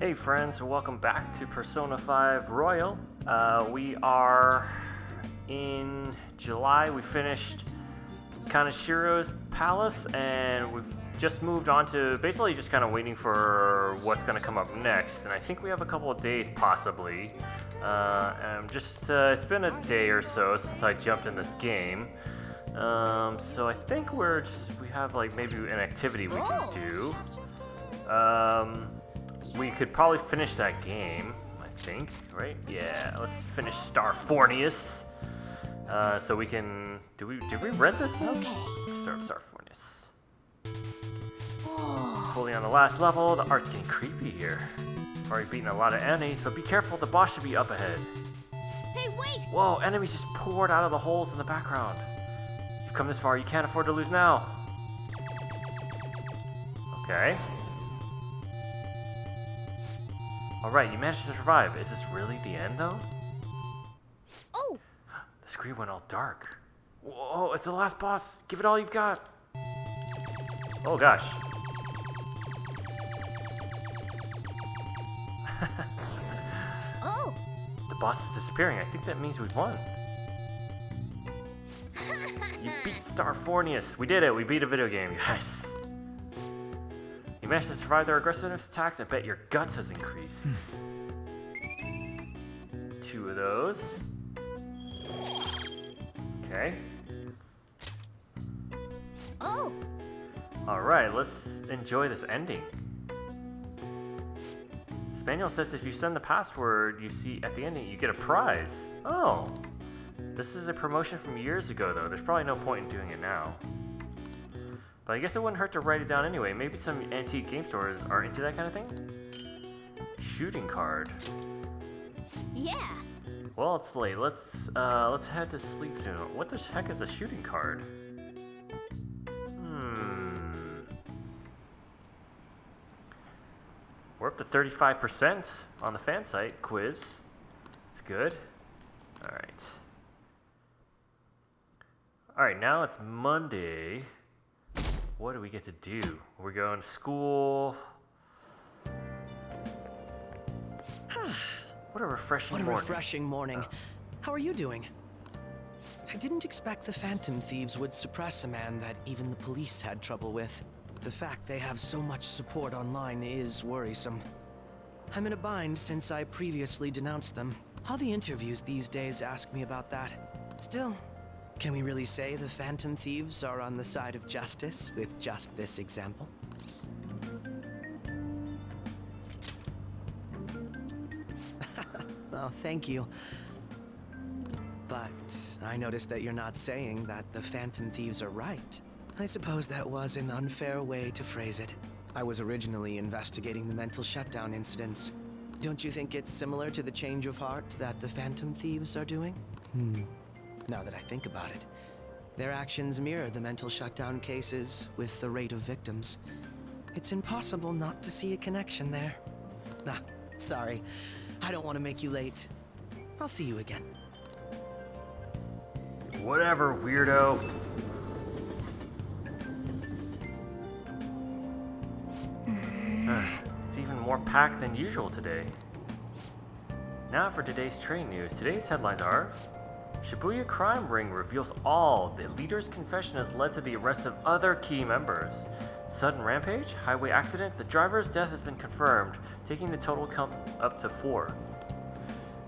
Hey friends, welcome back to Persona 5 Royal. We are in July. We finished Kanashiro's palace and we've just moved on to basically just kind of waiting for what's going to come up next. And I think we have a couple of days possibly. It's been a day or so since I jumped in this game. So I think we have like maybe an activity we can do. We could probably finish that game, I think, right? Yeah, let's finish Starfornius. So we can... Did we rent this game? Okay. Starfornius. Fully on the last level, the art's getting creepy here. Already beaten a lot of enemies, but be careful, the boss should be up ahead. Hey, wait! Whoa, enemies just poured out of the holes in the background. You've come this far, you can't afford to lose now. Okay. Alright, you managed to survive. Is this really the end, though? Oh! The screen went all dark. Whoa, it's the last boss. Give it all you've got. Oh, gosh. Oh! The boss is disappearing. I think that means we've won. You beat Starfornius. We did it. We beat a video game, guys. You managed to survive their aggressive attacks. I bet your guts has increased. 2 of those. Okay. Oh! Alright, let's enjoy this ending. This manual says if you send the password you see at the ending, you get a prize. Oh. This is a promotion from years ago, though. There's probably no point in doing it now. But I guess it wouldn't hurt to write it down anyway. Maybe some antique game stores are into that kind of thing? Shooting card. Yeah! Well, it's late. Let's head to sleep soon. What the heck is a shooting card? We're up to 35% on the fan site quiz. It's good. Alright, now it's Monday. What do we get to do? We're going to school. What a refreshing morning. What a refreshing morning. How are you doing? I didn't expect the Phantom Thieves would suppress a man that even the police had trouble with. The fact they have so much support online is worrisome. I'm in a bind since I previously denounced them. All the interviews these days ask me about that. Still, can we really say the Phantom Thieves are on the side of justice with just this example? Well, thank you. But I noticed that you're not saying that the Phantom Thieves are right. I suppose that was an unfair way to phrase it. I was originally investigating the mental shutdown incidents. Don't you think it's similar to the change of heart that the Phantom Thieves are doing? Now that I think about it, their actions mirror the mental shutdown cases with the rate of victims. It's impossible not to see a connection there. Sorry. I don't want to make you late. I'll see you again. Whatever, weirdo. It's even more packed than usual today. Now for today's train news. Today's headlines are: Shibuya crime ring reveals all. The leader's confession has led to the arrest of other key members. Sudden rampage, highway accident, the driver's death has been confirmed, taking the total count up to 4.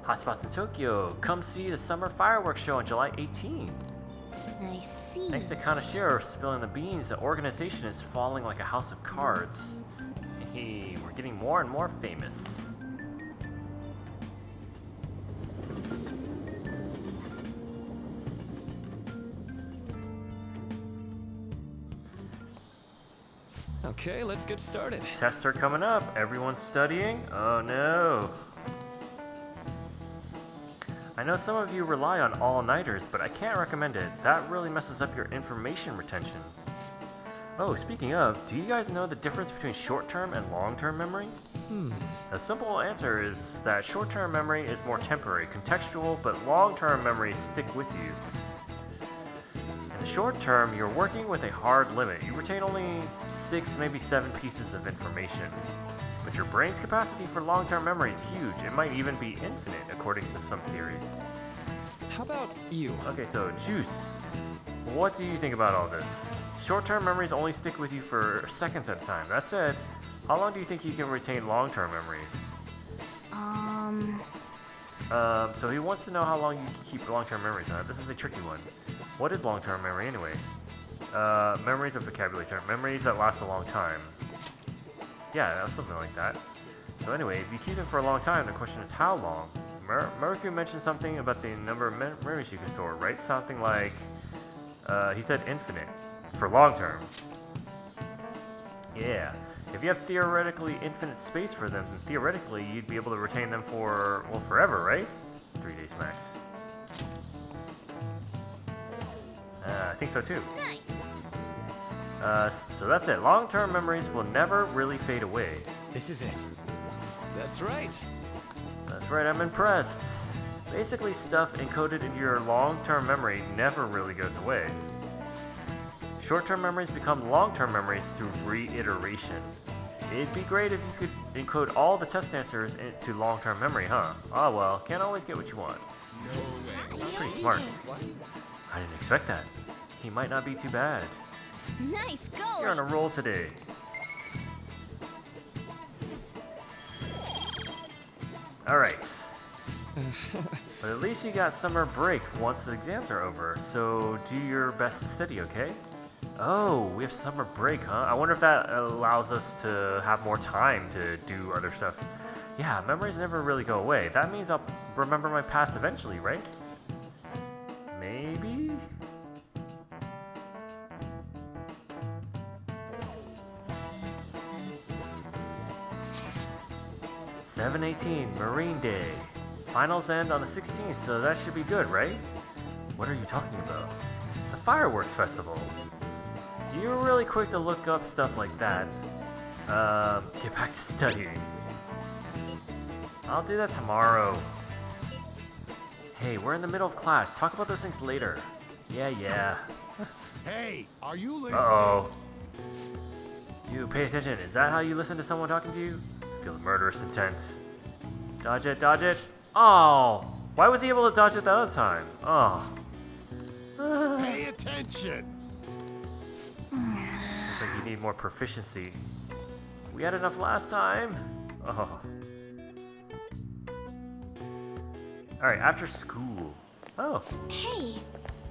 Hotspots in Tokyo, come see the summer fireworks show on July 18. I see. Thanks to Kanashiro spilling the beans, the organization is falling like a house of cards. Hey, we're getting more and more famous. Okay, let's get started. Tests are coming up. Everyone's studying? Oh no. I know some of you rely on all-nighters, but I can't recommend it. That really messes up your information retention. Oh, speaking of, do you guys know the difference between short-term and long-term memory? A simple answer is that short-term memory is more temporary, contextual, but long-term memories stick with you. In the short term, you're working with a hard limit. You retain only 6, maybe 7 pieces of information. But but your brain's capacity for long-term memory is huge. It might even be infinite, according to some theories. How about you? Okay, so Juice, what do you think about all this? Short-term memories only stick with you for seconds at a time. That said, how long do you think you can retain long-term memories? So he wants to know how long you can keep long-term memories. This is a tricky one. What is long-term memory anyway? Memories of vocabulary term. Memories that last a long time. Yeah, something like that. So anyway, if you keep them for a long time, the question is how long? Mercury mentioned something about the number of memories you can store, right? Something like, he said infinite, for long term. Yeah, if you have theoretically infinite space for them, then theoretically you'd be able to retain them for, well, forever, right? 3 days max. I think so too. Nice. So that's it. Long-term memories will never really fade away. This is it. That's right. That's right, I'm impressed. Basically, stuff encoded into your long-term memory never really goes away. Short-term memories become long-term memories through reiteration. It'd be great if you could encode all the test answers into long-term memory, huh? Ah well, can't always get what you want. Pretty smart. I didn't expect that. He might not be too bad. Nice go. You're on a roll today. Alright. But at least you got summer break once the exams are over, so do your best to study, okay? Oh, we have summer break, huh? I wonder if that allows us to have more time to do other stuff. Yeah, memories never really go away. That means I'll remember my past eventually, right? Maybe? $7/18, Marine Day. Finals end on the 16th, so that should be good, right? What are you talking about? The fireworks festival. You're really quick to look up stuff like that. Get back to studying. I'll do that tomorrow. Hey, we're in the middle of class. Talk about those things later. Yeah. Hey, are you listening? Uh-oh. You, pay attention. Is that how you listen to someone talking to you? I feel murderous intent. Dodge it. Oh! Why was he able to dodge it the other time? Oh. Pay attention. Looks like you need more proficiency. We had enough last time. Oh. Alright, after school. Oh, Hey,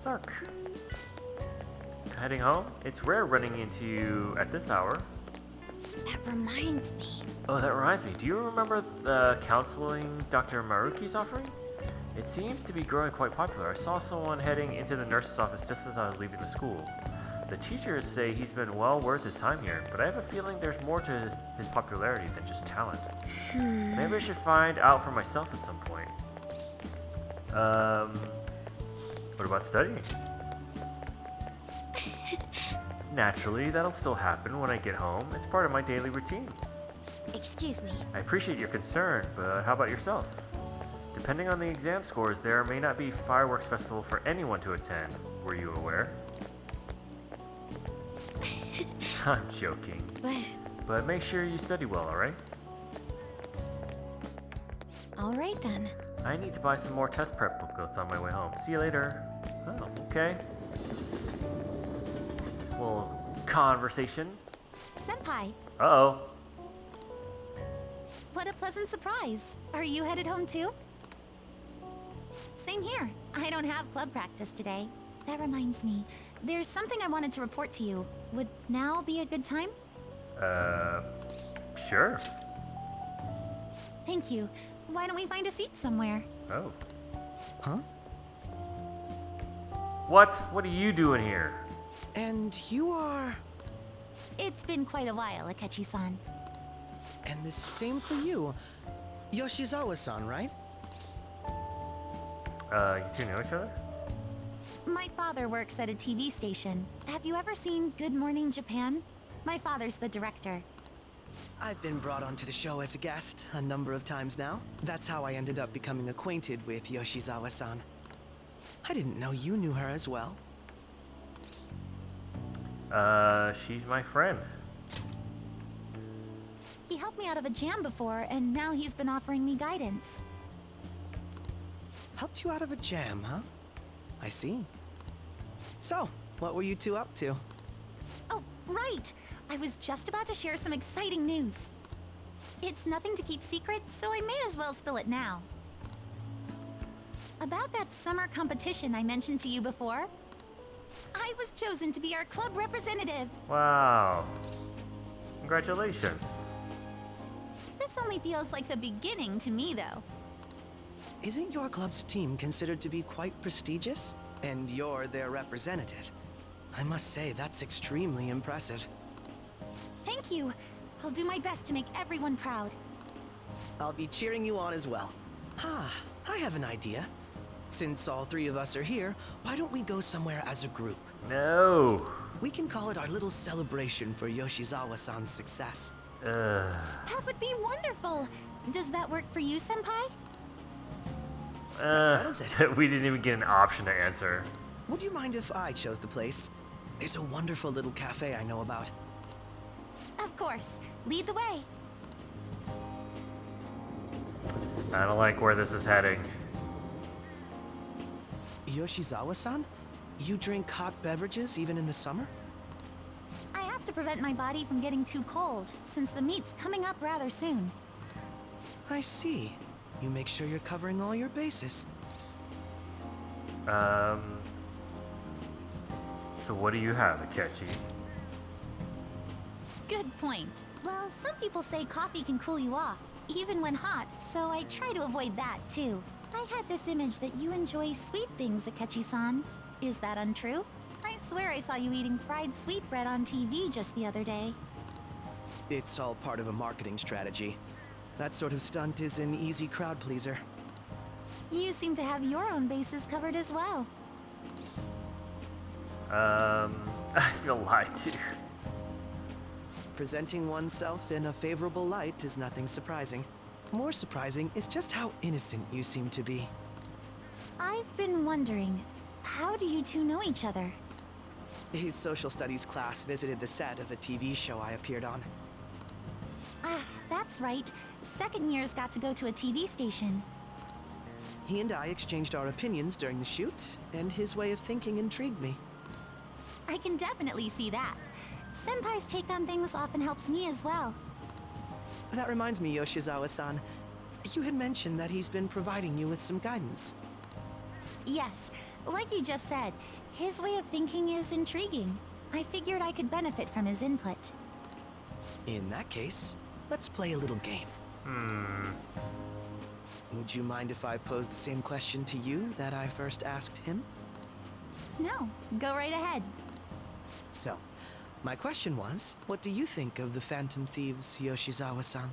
Sark. Heading home? It's rare running into you at this hour. that reminds me. Oh, that reminds me. Do you remember the counseling Dr. Maruki's offering? It seems to be growing quite popular. I saw someone heading into the nurse's office just as I was leaving the school. The teachers say he's been well worth his time here, but I have a feeling there's more to his popularity than just talent. Maybe I should find out for myself at some point. What about studying? Naturally, that'll still happen when I get home. It's part of my daily routine. Excuse me. I appreciate your concern, but how about yourself? Depending on the exam scores, there may not be fireworks festival for anyone to attend. Were you aware? I'm joking. But make sure you study well, alright? All right then. I need to buy some more test prep booklets on my way home. See you later. Oh, okay. This little conversation. Senpai, Uh-oh. what a pleasant surprise. Are you headed home too? Same here. I don't have club practice today. That reminds me. There's something I wanted to report to you. Would now be a good time? Sure. Thank you. Why don't we find a seat somewhere? Oh. Huh? What? What are you doing here? And you are... It's been quite a while, Akechi-san. And the same for you. Yoshizawa-san, right? You two know each other? My father works at a TV station. Have you ever seen Good Morning Japan? My father's the director. I've been brought onto the show as a guest a number of times now. That's how I ended up becoming acquainted with Yoshizawa-san. I didn't know you knew her as well. She's my friend. He helped me out of a jam before, and now he's been offering me guidance. Helped you out of a jam, huh? I see. So, what were you two up to? Oh, right! I was just about to share some exciting news. It's nothing to keep secret, so I may as well spill it now. About that summer competition I mentioned to you before, I was chosen to be our club representative. Wow. Congratulations. This only feels like the beginning to me, though. Isn't your club's team considered to be quite prestigious? And you're their representative. I must say, that's extremely impressive. Thank you. I'll do my best to make everyone proud. I'll be cheering you on as well. I have an idea. Since all three of us are here, why don't we go somewhere as a group? No. We can call it our little celebration for Yoshizawa-san's success. That would be wonderful. Does that work for you, Senpai? settles it. We didn't even get an option to answer. Would you mind if I chose the place? There's a wonderful little cafe I know about. Of course. Lead the way. I don't like where this is heading. Yoshizawa-san? You drink hot beverages even in the summer? I have to prevent my body from getting too cold, since the meet's coming up rather soon. I see. You make sure you're covering all your bases. So what do you have, Akechi? Good point. Well, some people say coffee can cool you off, even when hot, so I try to avoid that, too. I had this image that you enjoy sweet things, Akechi-san. Is that untrue? I swear I saw you eating fried sweetbread on TV just the other day. It's all part of a marketing strategy. That sort of stunt is an easy crowd pleaser. You seem to have your own bases covered as well. I feel lied to. Presenting oneself in a favorable light is nothing surprising. More surprising is just how innocent you seem to be. I've been wondering, how do you two know each other? His social studies class visited the set of a TV show I appeared on. Ah, that's right. Second years got to go to a TV station. He and I exchanged our opinions during the shoot, and his way of thinking intrigued me. I can definitely see that. Senpai's take on things often helps me as well. That reminds me, Yoshizawa-san. You had mentioned that he's been providing you with some guidance. Yes, like you just said, his way of thinking is intriguing. I figured I could benefit from his input. In that case, let's play a little game. Would you mind if I posed the same question to you that I first asked him? No, go right ahead. So, my question was, what do you think of the Phantom Thieves, Yoshizawa-san?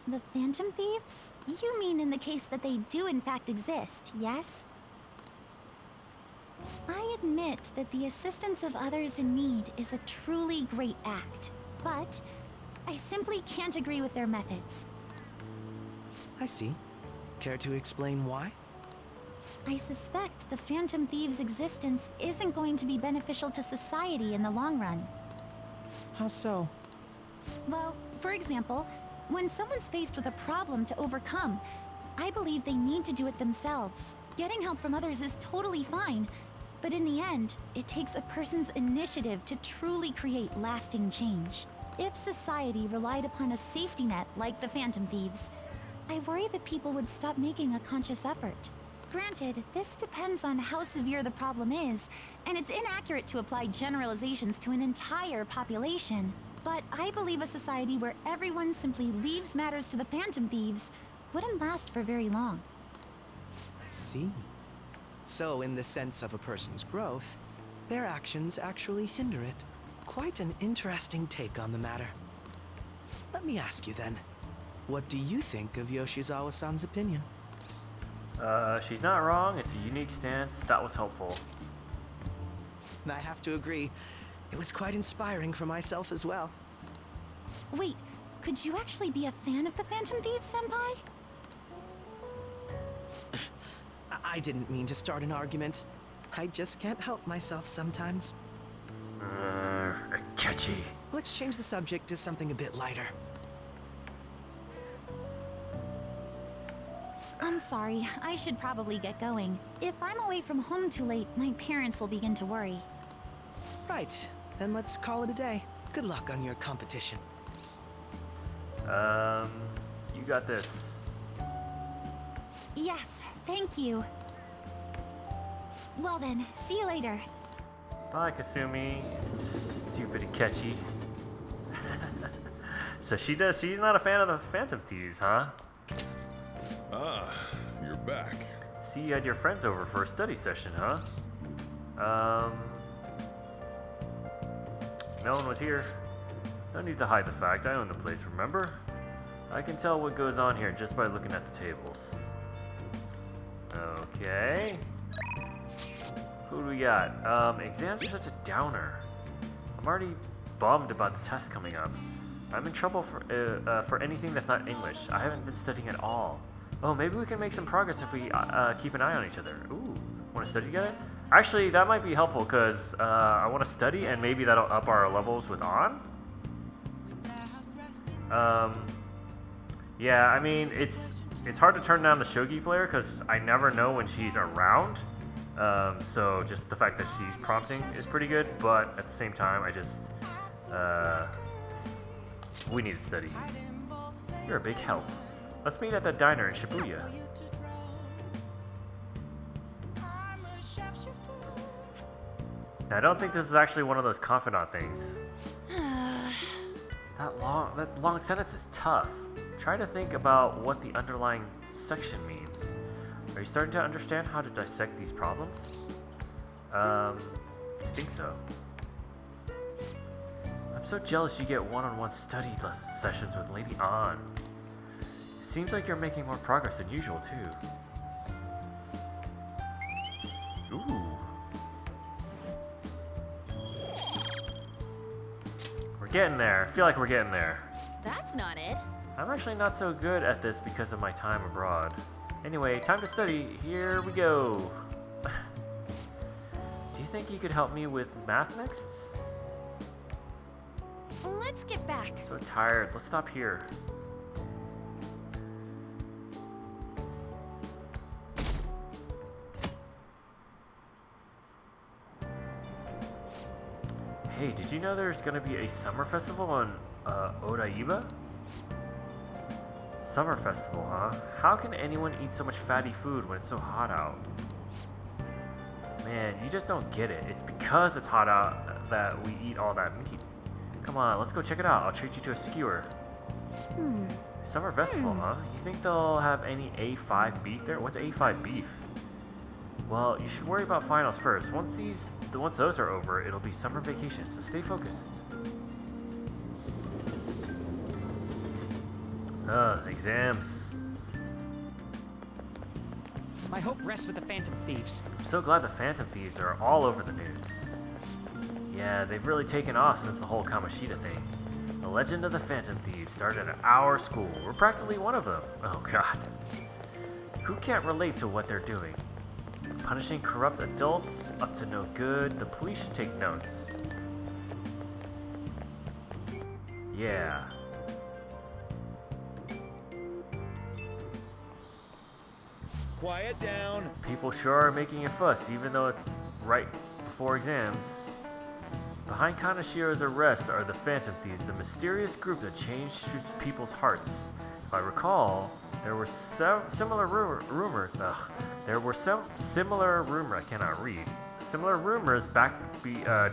The Phantom Thieves? You mean in the case that they do in fact exist, yes? I admit that the assistance of others in need is a truly great act, but I simply can't agree with their methods. I see. Care to explain why? I suspect the Phantom Thieves' existence isn't going to be beneficial to society in the long run. How so? Well, for example, when someone's faced with a problem to overcome, I believe they need to do it themselves. Getting help from others is totally fine, but in the end, it takes a person's initiative to truly create lasting change. If society relied upon a safety net like the Phantom Thieves, I worry that people would stop making a conscious effort. Granted, this depends on how severe the problem is, and it's inaccurate to apply generalizations to an entire population. But I believe a society where everyone simply leaves matters to the Phantom Thieves wouldn't last for very long. I see. So, in the sense of a person's growth, their actions actually hinder it. Quite an interesting take on the matter. Let me ask you then, what do you think of Yoshizawa-san's opinion? She's not wrong. It's a unique stance. That was helpful. I have to agree. It was quite inspiring for myself as well. Wait, could you actually be a fan of the Phantom Thieves, Senpai? I didn't mean to start an argument. I just can't help myself sometimes. Catchy. Let's change the subject to something a bit lighter. I'm sorry. I should probably get going. If I'm away from home too late, my parents will begin to worry. Right, then let's call it a day. Good luck on your competition. You got this. Yes, thank you. Well then, see you later. Bye, Kasumi. Stupid Akechi. So she's not a fan of the Phantom Thieves, huh? Ah, you're back. See, you had your friends over for a study session, huh? No one was here. No need to hide the fact, I own the place, remember? I can tell what goes on here just by looking at the tables. Okay. Who do we got? Exams are such a downer. I'm already bummed about the test coming up. I'm in trouble for anything that's not English. I haven't been studying at all. Oh, maybe we can make some progress if we keep an eye on each other. Ooh, want to study together? Actually, that might be helpful because I want to study and maybe that'll up our levels with An. Yeah, I mean, it's hard to turn down the Shogi player because I never know when she's around. So just the fact that she's prompting is pretty good, but at the same time, I just, we need to study. You're a big help. Let's meet at that diner in Shibuya. Now, I don't think this is actually one of those confidant things. That long sentence is tough. Try to think about what the underlying section means. Are you starting to understand how to dissect these problems? I think so. I'm so jealous you get one-on-one study sessions with Lady An. It seems like you're making more progress than usual, too. Ooh. We're getting there. I feel like we're getting there. That's not it. I'm actually not so good at this because of my time abroad. Anyway, time to study. Here we go. Do you think you could help me with math next? Let's get back. I'm so tired. Let's stop here. Hey, did you know there's gonna be a summer festival on Odaiba? Summer festival, huh? How can anyone eat so much fatty food when it's so hot out? Man, you just don't get it. It's because it's hot out that we eat all that meat. Come on, let's go check it out. I'll treat you to a skewer. Summer festival, huh? You think they'll have any A5 beef there? What's A5 beef? Well, you should worry about finals first. Once those are over, it'll be summer vacation, so stay focused. Exams. My hope rests with the Phantom Thieves. I'm so glad the Phantom Thieves are all over the news. Yeah, they've really taken off since the whole Kamoshida thing. The legend of the Phantom Thieves started at our school. We're practically one of them. Oh god. Who can't relate to what they're doing? Punishing corrupt adults, up to no good. The police should take notes. Yeah. Quiet down. People sure are making a fuss, even though it's right before exams. Behind Kanashiro's arrest are the Phantom Thieves, the mysterious group that changed people's hearts. If I recall, there were similar rumors. I cannot read. Similar rumors back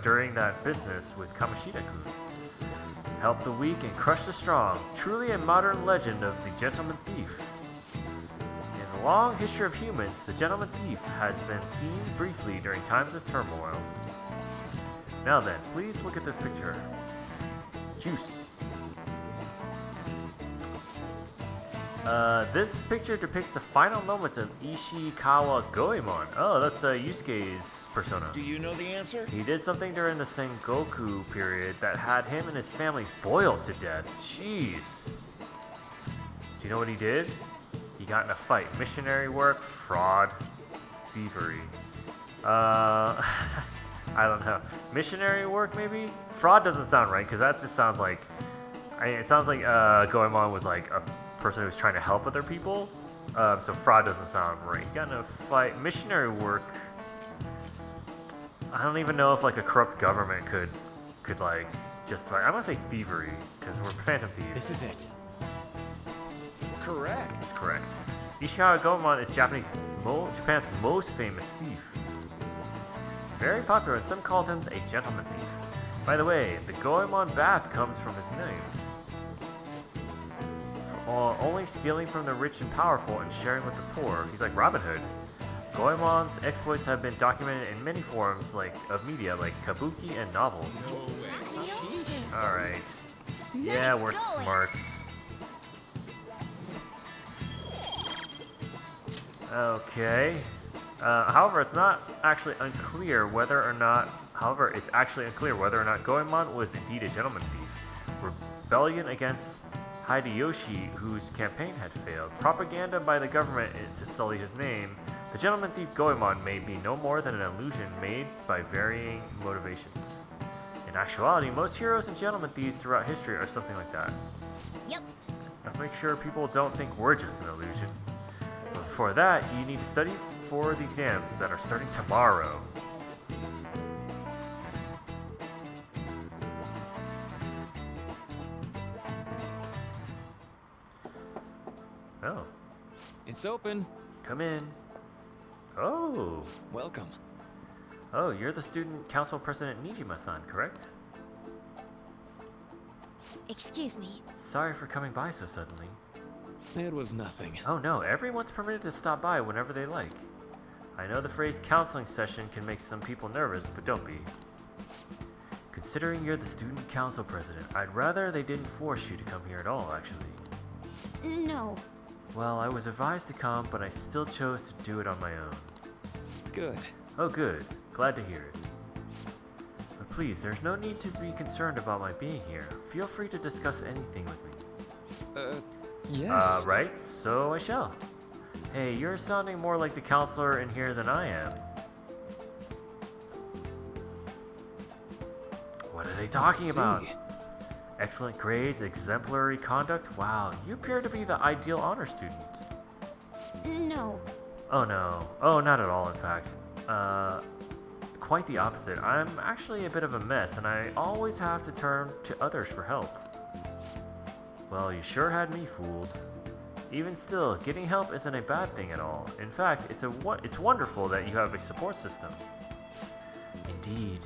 during that business with Kamoshida-kun. Help the weak and crush the strong. Truly a modern legend of the Gentleman Thief. In the long history of humans, the Gentleman Thief has been seen briefly during times of turmoil. Now then, please look at this picture. Juice. This picture depicts the final moments of Ishikawa Goemon. Oh, that's Yusuke's persona. Do you know the answer? He did something during the Sengoku period that had him and his family boiled to death. Jeez. Do you know what he did? He got in a fight. Missionary work, fraud, thievery. I don't know. Missionary work, maybe? Fraud doesn't sound right, because that just sounds like... it sounds like Goemon was like a person who was trying to help other people. So fraud doesn't sound right. You gotta fight missionary work. I don't even know if like a corrupt government could like justify. I'm gonna say thievery because we're phantom thieves. This is it. Correct. Correct. Ishikawa Goemon is Japan's most famous thief. He's very popular and some called him a gentleman thief. By the way, the Goemon bath comes from his name. Only stealing from the rich and powerful and sharing with the poor. He's like Robin Hood. Goemon's exploits have been documented in many forms of media like kabuki and novels. Alright. Yeah, we're smart. Okay. However, it's actually unclear whether or not Goemon was indeed a gentleman thief. Rebellion against Hideyoshi, whose campaign had failed, propaganda by the government to sully his name, the gentleman thief Goemon may be no more than an illusion made by varying motivations. In actuality, most heroes and gentleman thieves throughout history are something like that. Yep. Let's make sure people don't think we're just an illusion. But before that, you need to study for the exams that are starting tomorrow. Oh, It's open. come in. Oh. Welcome. Oh, you're the student council president Nijima-san, correct? Excuse me. Sorry for coming by so suddenly. It was nothing. Oh no, everyone's permitted to stop by whenever they like. I know the phrase counseling session can make some people nervous, but don't be. Considering you're the student council president, I'd rather they didn't force you to come here at all, actually. No. Well, I was advised to come, but I still chose to do it on my own. Good. Oh good, glad to hear it. But please, there's no need to be concerned about my being here. Feel free to discuss anything with me. Yes. Right, so I shall. Hey, you're sounding more like the counselor in here than I am. What are they talking about? See. Excellent grades, exemplary conduct? Wow, you appear to be the ideal honor student. No. Oh no. Oh, not at all, in fact. Quite the opposite. I'm actually a bit of a mess, and I always have to turn to others for help. Well, you sure had me fooled. Even still, getting help isn't a bad thing at all. In fact, it's wonderful that you have a support system. Indeed.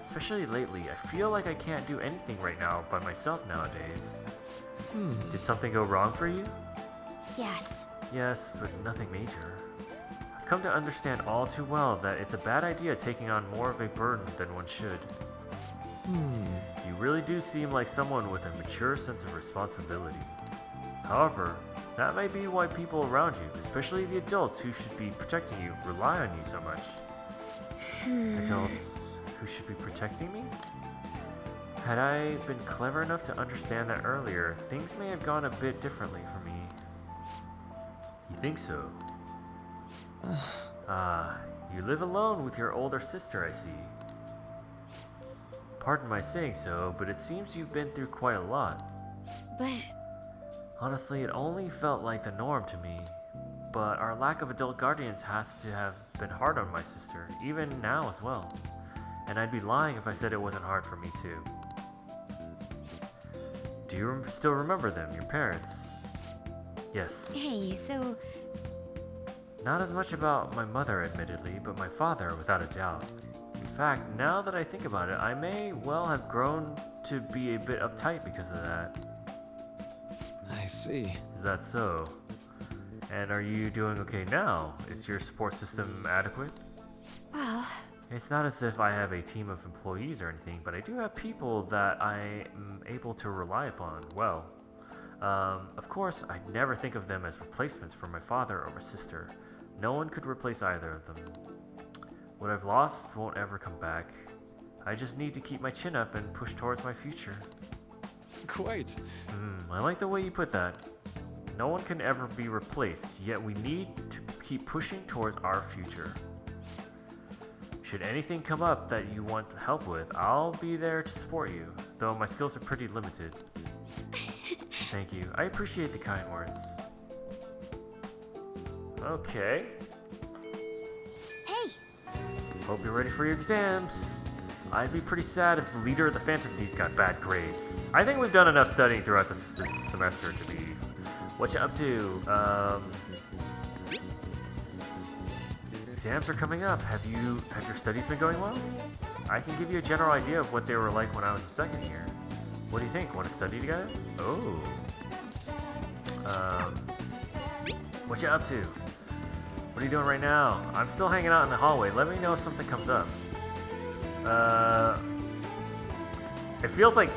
Especially lately, I feel like I can't do anything right now by myself nowadays. Did something go wrong for you? Yes. Yes, but nothing major. I've come to understand all too well that it's a bad idea taking on more of a burden than one should. You really do seem like someone with a mature sense of responsibility. However, that may be why people around you, especially the adults who should be protecting you, rely on you so much. Adults who should be protecting me? Had I been clever enough to understand that earlier, things may have gone a bit differently for me. You think so? You live alone with your older sister, I see. Pardon my saying so, but it seems you've been through quite a lot. But Honestly, it only felt like the norm to me. But our lack of adult guardians has to have been hard on my sister, even now as well. And I'd be lying if I said it wasn't hard for me too. Do you still remember them, your parents? Yes. hey, so Not as much about my mother, admittedly, but my father, without a doubt. In fact, now that I think about it, I may well have grown to be a bit uptight because of that. I see. Is that so? And are you doing okay now? Is your support system adequate? well, It's not as if I have a team of employees or anything, but I do have people that I am able to rely upon well. Of course, I'd never think of them as replacements for my father or my sister. No one could replace either of them. What I've lost won't ever come back. I just need to keep my chin up and push towards my future. Quite. I like the way you put that. No one can ever be replaced, yet we need to keep pushing towards our future. Should anything come up that you want help with, I'll be there to support you, though my skills are pretty limited. Thank you. I appreciate the kind words. Okay. Hey, Hope you're ready for your exams. I'd be pretty sad if the leader of the Phantom Thieves got bad grades. I think we've done enough studying throughout this semester to be... What you up to? Exams are coming up. Have your studies been going well? I can give you a general idea of what they were like when I was a second year. What do you think? Want to study together? Oh. What you up to? What are you doing right now? I'm still hanging out in the hallway. Let me know if something comes up. It feels like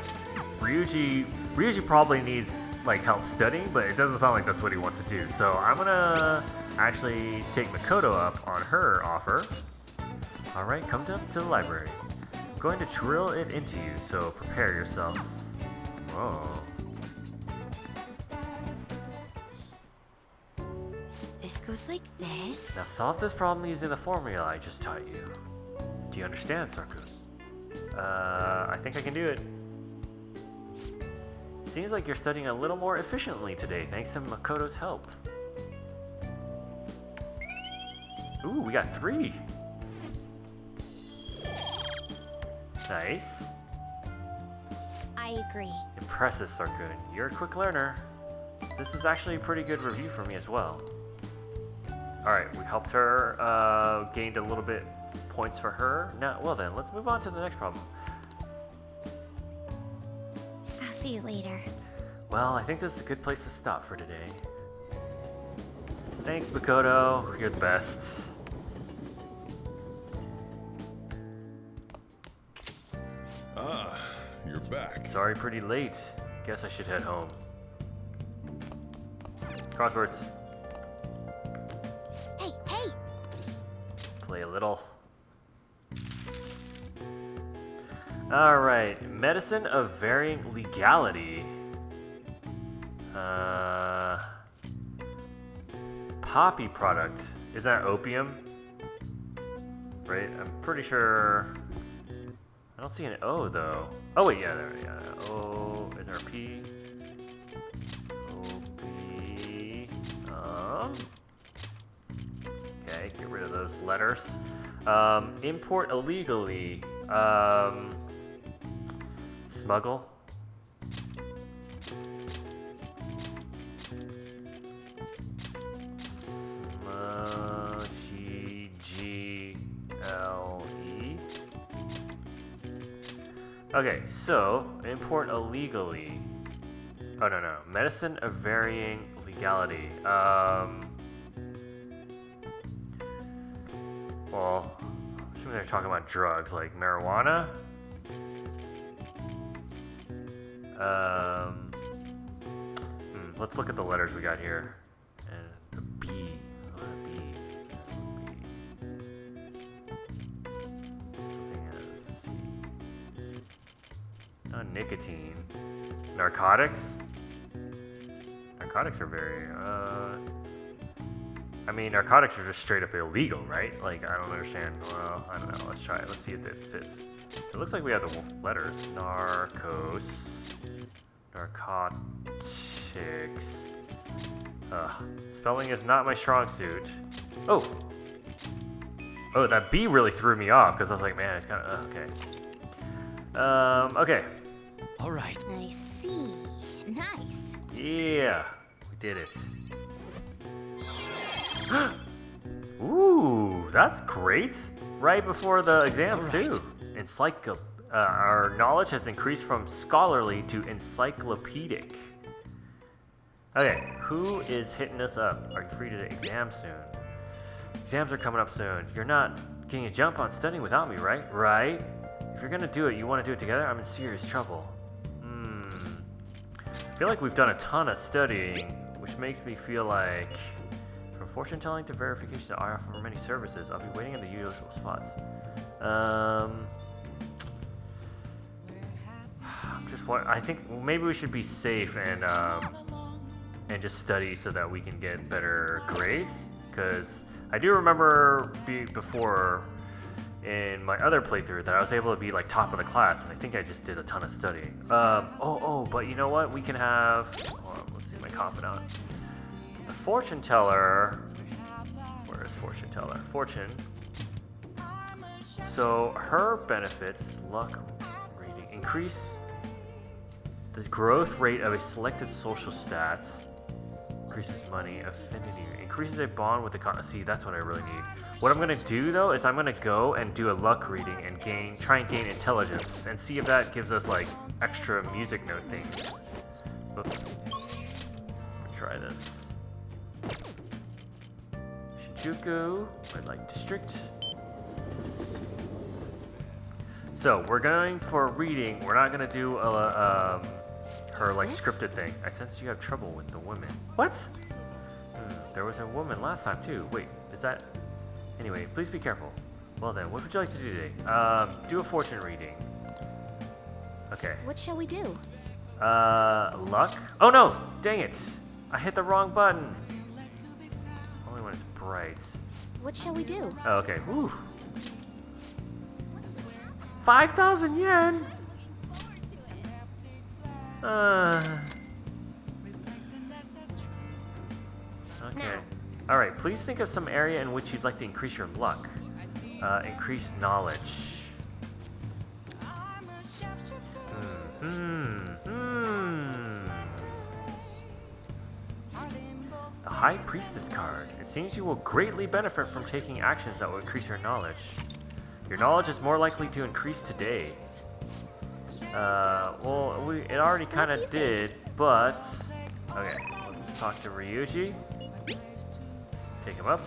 Ryuji probably needs like help studying, but it doesn't sound like that's what he wants to do. So I'm gonna actually take Makoto up on her offer. All right, come to the library. I'm going to drill it into you, so prepare yourself. Whoa. this goes like this. Now solve this problem using the formula I just taught you. Do you understand, Sarku? I think I can do it. Seems like you're studying a little more efficiently today, thanks to Makoto's help. Ooh, we got 3. Nice. I agree. Impressive, Sarkun. You're a quick learner. This is actually a pretty good review for me as well. Alright, we helped her, gained a little bit points for her. Now, well then, let's move on to the next problem. I'll see you later. Well, I think this is a good place to stop for today. Thanks, Makoto. You're the best. Ah, you're back. Sorry, pretty late. Guess I should head home. Crosswords. Hey! Play a little. Alright, medicine of varying legality. Poppy product. Is that opium? Right? I'm pretty sure. I don't see an O though. Oh wait, yeah, there. Yeah. O. Is there a P? O P. Okay, get rid of those letters. Import illegally. Smuggle. G-G-L-E. Okay, so import illegally. Oh no. Medicine of varying legality. Well, I'm assuming they're talking about drugs like marijuana. Let's look at the letters we got here. And a B. Something else. C. Nicotine. Narcotics? Narcotics are very, I mean, narcotics are just straight up illegal, right? Like, I don't understand. Well, I don't know. Let's try it. Let's see if it fits. It looks like we have the letters. Narcos. Narcotics. Spelling is not my strong suit. Oh, that B really threw me off because I was like, man, it's kind of okay. Okay. All right. I see. Nice. Yeah, we did it. Ooh, that's great. Right before the exams too. Our knowledge has increased from scholarly to encyclopedic. Okay, who is hitting us up? Are you free to the exam soon? Exams are coming up soon. You're not getting a jump on studying without me, right? Right? If you're gonna do it, you want to do it together? I'm in serious trouble. I feel like we've done a ton of studying, which makes me feel like from fortune telling to verification, I offer many services. I'll be waiting in the usual spots. I think maybe we should be safe and just study so that we can get better grades. Because I do remember before in my other playthrough that I was able to be like top of the class, and I think I just did a ton of studying. But you know what? We can have. Hold on, let's see my confidant. The fortune teller teller. Fortune. So her benefits, luck, reading, increase the growth rate of a selected social stat, increases money, affinity, increases a bond with the see, that's what I really need. What I'm gonna do though is I'm gonna go and do a luck reading and try and gain intelligence and see if that gives us like extra music note things. Oops. Try this. Shinjuku, red light district. So we're going for a reading. We're not gonna do a her like scripted thing. I sense you have trouble with the women. What? There was a woman last time too. Wait, is that? Anyway, please be careful. Well then, what would you like to do today? Do a fortune reading. Okay. What shall we do? Luck? Oh no! Dang it! I hit the wrong button. Only when it's bright. What shall we do? Oh, okay. Woo. 5,000 yen. Okay. All right. Please think of some area in which you'd like to increase your luck. Increase knowledge. The High Priestess card. It seems you will greatly benefit from taking actions that will increase your knowledge. Your knowledge is more likely to increase today. Well, it already kind of did, but... Okay, let's talk to Ryuji. Pick him up.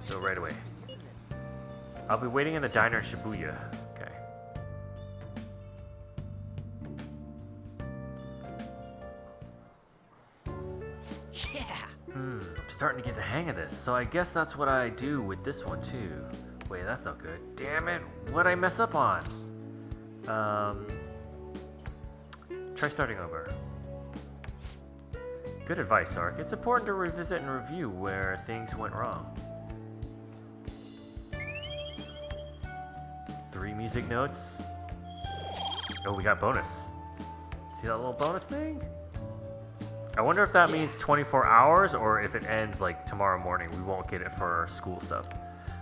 Go right away. I'll be waiting in the diner in Shibuya. Okay. Yeah. I'm starting to get the hang of this, so I guess that's what I do with this one too. Wait, that's not good. Damn it! What'd I mess up on? Try starting over. Good advice, Ark. It's important to revisit and review where things went wrong. 3 music notes. Oh, we got bonus. See that little bonus thing? I wonder if that means 24 hours or if it ends like tomorrow morning. We won't get it for our school stuff.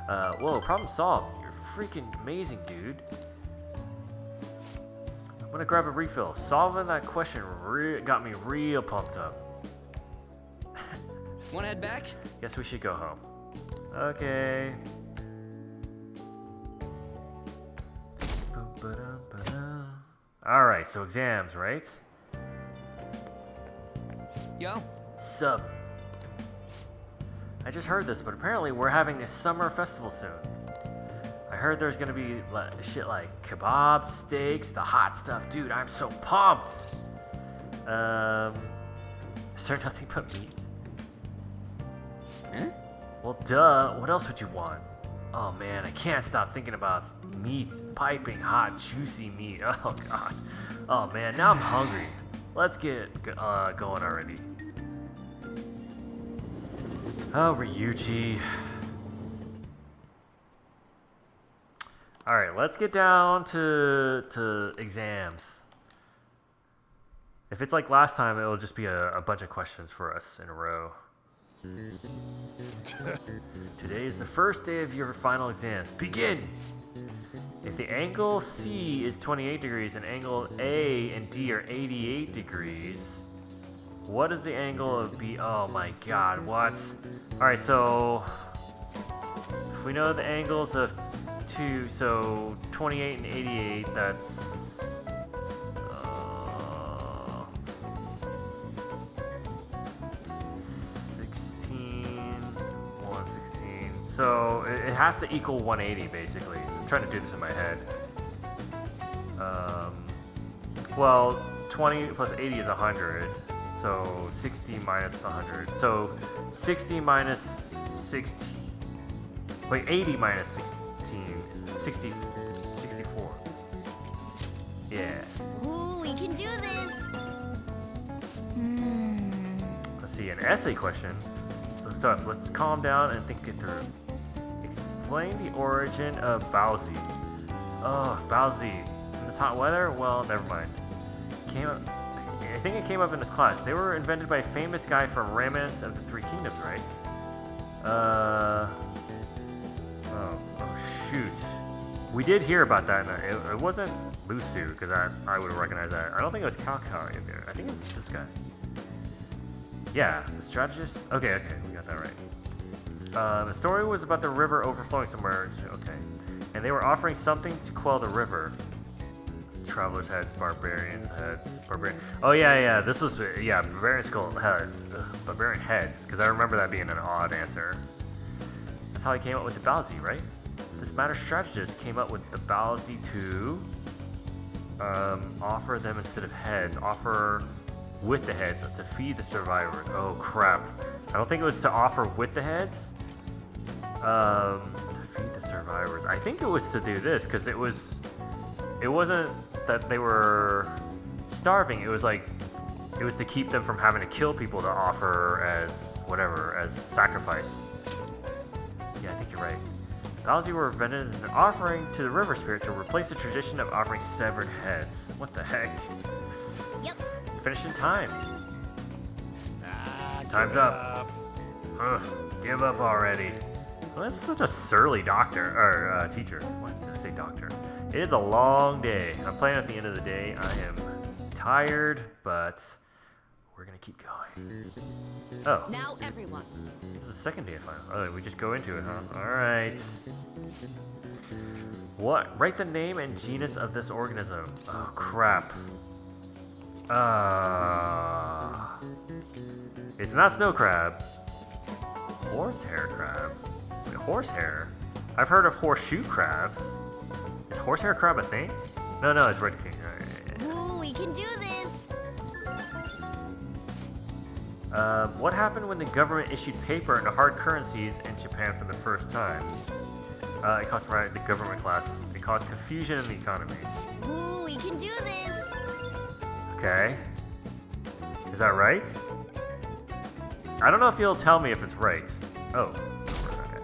Whoa, problem solved. You're freaking amazing, dude. I'm gonna grab a refill. Solving that question got me real pumped up. Wanna head back? Guess we should go home. Okay. Alright, so exams, right? Yo. Sup? I just heard this, but apparently we're having a summer festival soon. I heard there's gonna be shit like kebabs, steaks, the hot stuff. Dude, I'm so pumped! Is there nothing but meat? Huh? Well, duh. What else would you want? Oh man, I can't stop thinking about meat. Piping hot, juicy meat. Oh god. Oh man, now I'm hungry. Let's get going already. Oh, Ryuji. Alright, let's get down to exams. If it's like last time, it'll just be a bunch of questions for us in a row. Today is the first day of your final exams. Begin! If the angle C is 28 degrees and angle A and D are 88 degrees, what is the angle of B? Oh my god, what? Alright, so if we know the angles of 2, so 28 and 88, that's 116. So it has to equal 180 basically. I'm trying to do this in my head. Well, 20 plus 80 is 100. So 60 minus 100. So 60 minus 60. Wait, 80 minus 16. 64. Yeah. Ooh, we can do this. Let's see, an essay question. Let's start. Let's calm down and think it through. Explain the origin of Baozi. Oh, Baozi. In this hot weather? Well, never mind. I think it came up in this class. They were invented by a famous guy from Remnants of the Three Kingdoms, right? Oh shoot. We did hear about that, and it wasn't Lusu, because I would recognize that. I don't think it was Kalkar in there. I think it's this guy. Yeah, the strategist. Okay, we got that right. The story was about the river overflowing somewhere. Okay, and they were offering something to quell the river. Travelers' heads, barbarians' heads, barbarian. Oh yeah. This was barbarian skull head, barbarian heads. Because I remember that being an odd answer. That's how he came up with the Bowsy, right? This matter strategist came up with the Bowsy to offer them instead of heads. Offer with the heads to feed the survivors. Oh crap! I don't think it was to offer with the heads. To feed the survivors. I think it was to do this because it wasn't that they were starving. It was to keep them from having to kill people to offer as sacrifice. Yeah, I think you're right. Bowsy were invented as an offering to the river spirit to replace the tradition of offering severed heads. What the heck? Yep. Finish in time. Time's up. Ugh, give up already. Well, that's such a surly teacher. What did I say, doctor? It is a long day. I'm playing at the end of the day. I am tired, but we're gonna keep going. Oh. Now everyone. This is the second day of final. Oh, we just go into it, huh? Alright. What? Write the name and genus of this organism. Oh, crap. It's not snow crab. Horsehair crab. Wait, horsehair? I've heard of horseshoe crabs. Is horsehair crab a thing? No, it's red king. Ooh, we can do this. What happened when the government issued paper into hard currencies in Japan for the first time? It caused the government class. It caused confusion in the economy. Ooh, we can do this. Okay. Is that right? I don't know if you'll tell me if it's right. Oh. Okay.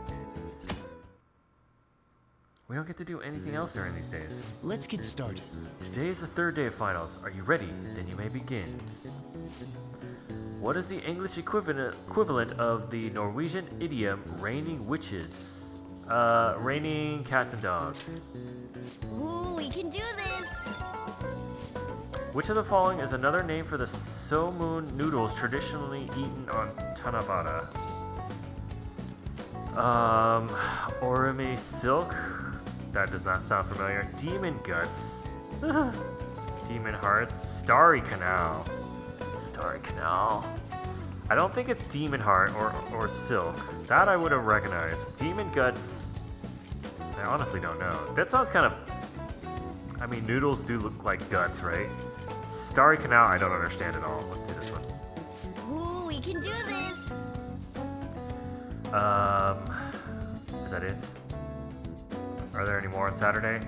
We don't get to do anything else during these days. Let's get started. Today is the third day of finals. Are you ready? Then you may begin. What is the English equivalent of the Norwegian idiom raining witches? Raining cats and dogs. Ooh, we can do this. Which of the following is another name for the somun noodles traditionally eaten on Tanabata? Orime silk? That does not sound familiar. Demon guts. Demon hearts. Starry canal. Starry canal. I don't think it's demon heart or silk. That I would have recognized. Demon guts. I honestly don't know. That sounds kind of. I mean, noodles do look like guts, right? Starry canal, I don't understand at all. Let's do this one. Ooh, we can do this. Is that it? Are there any more on Saturday?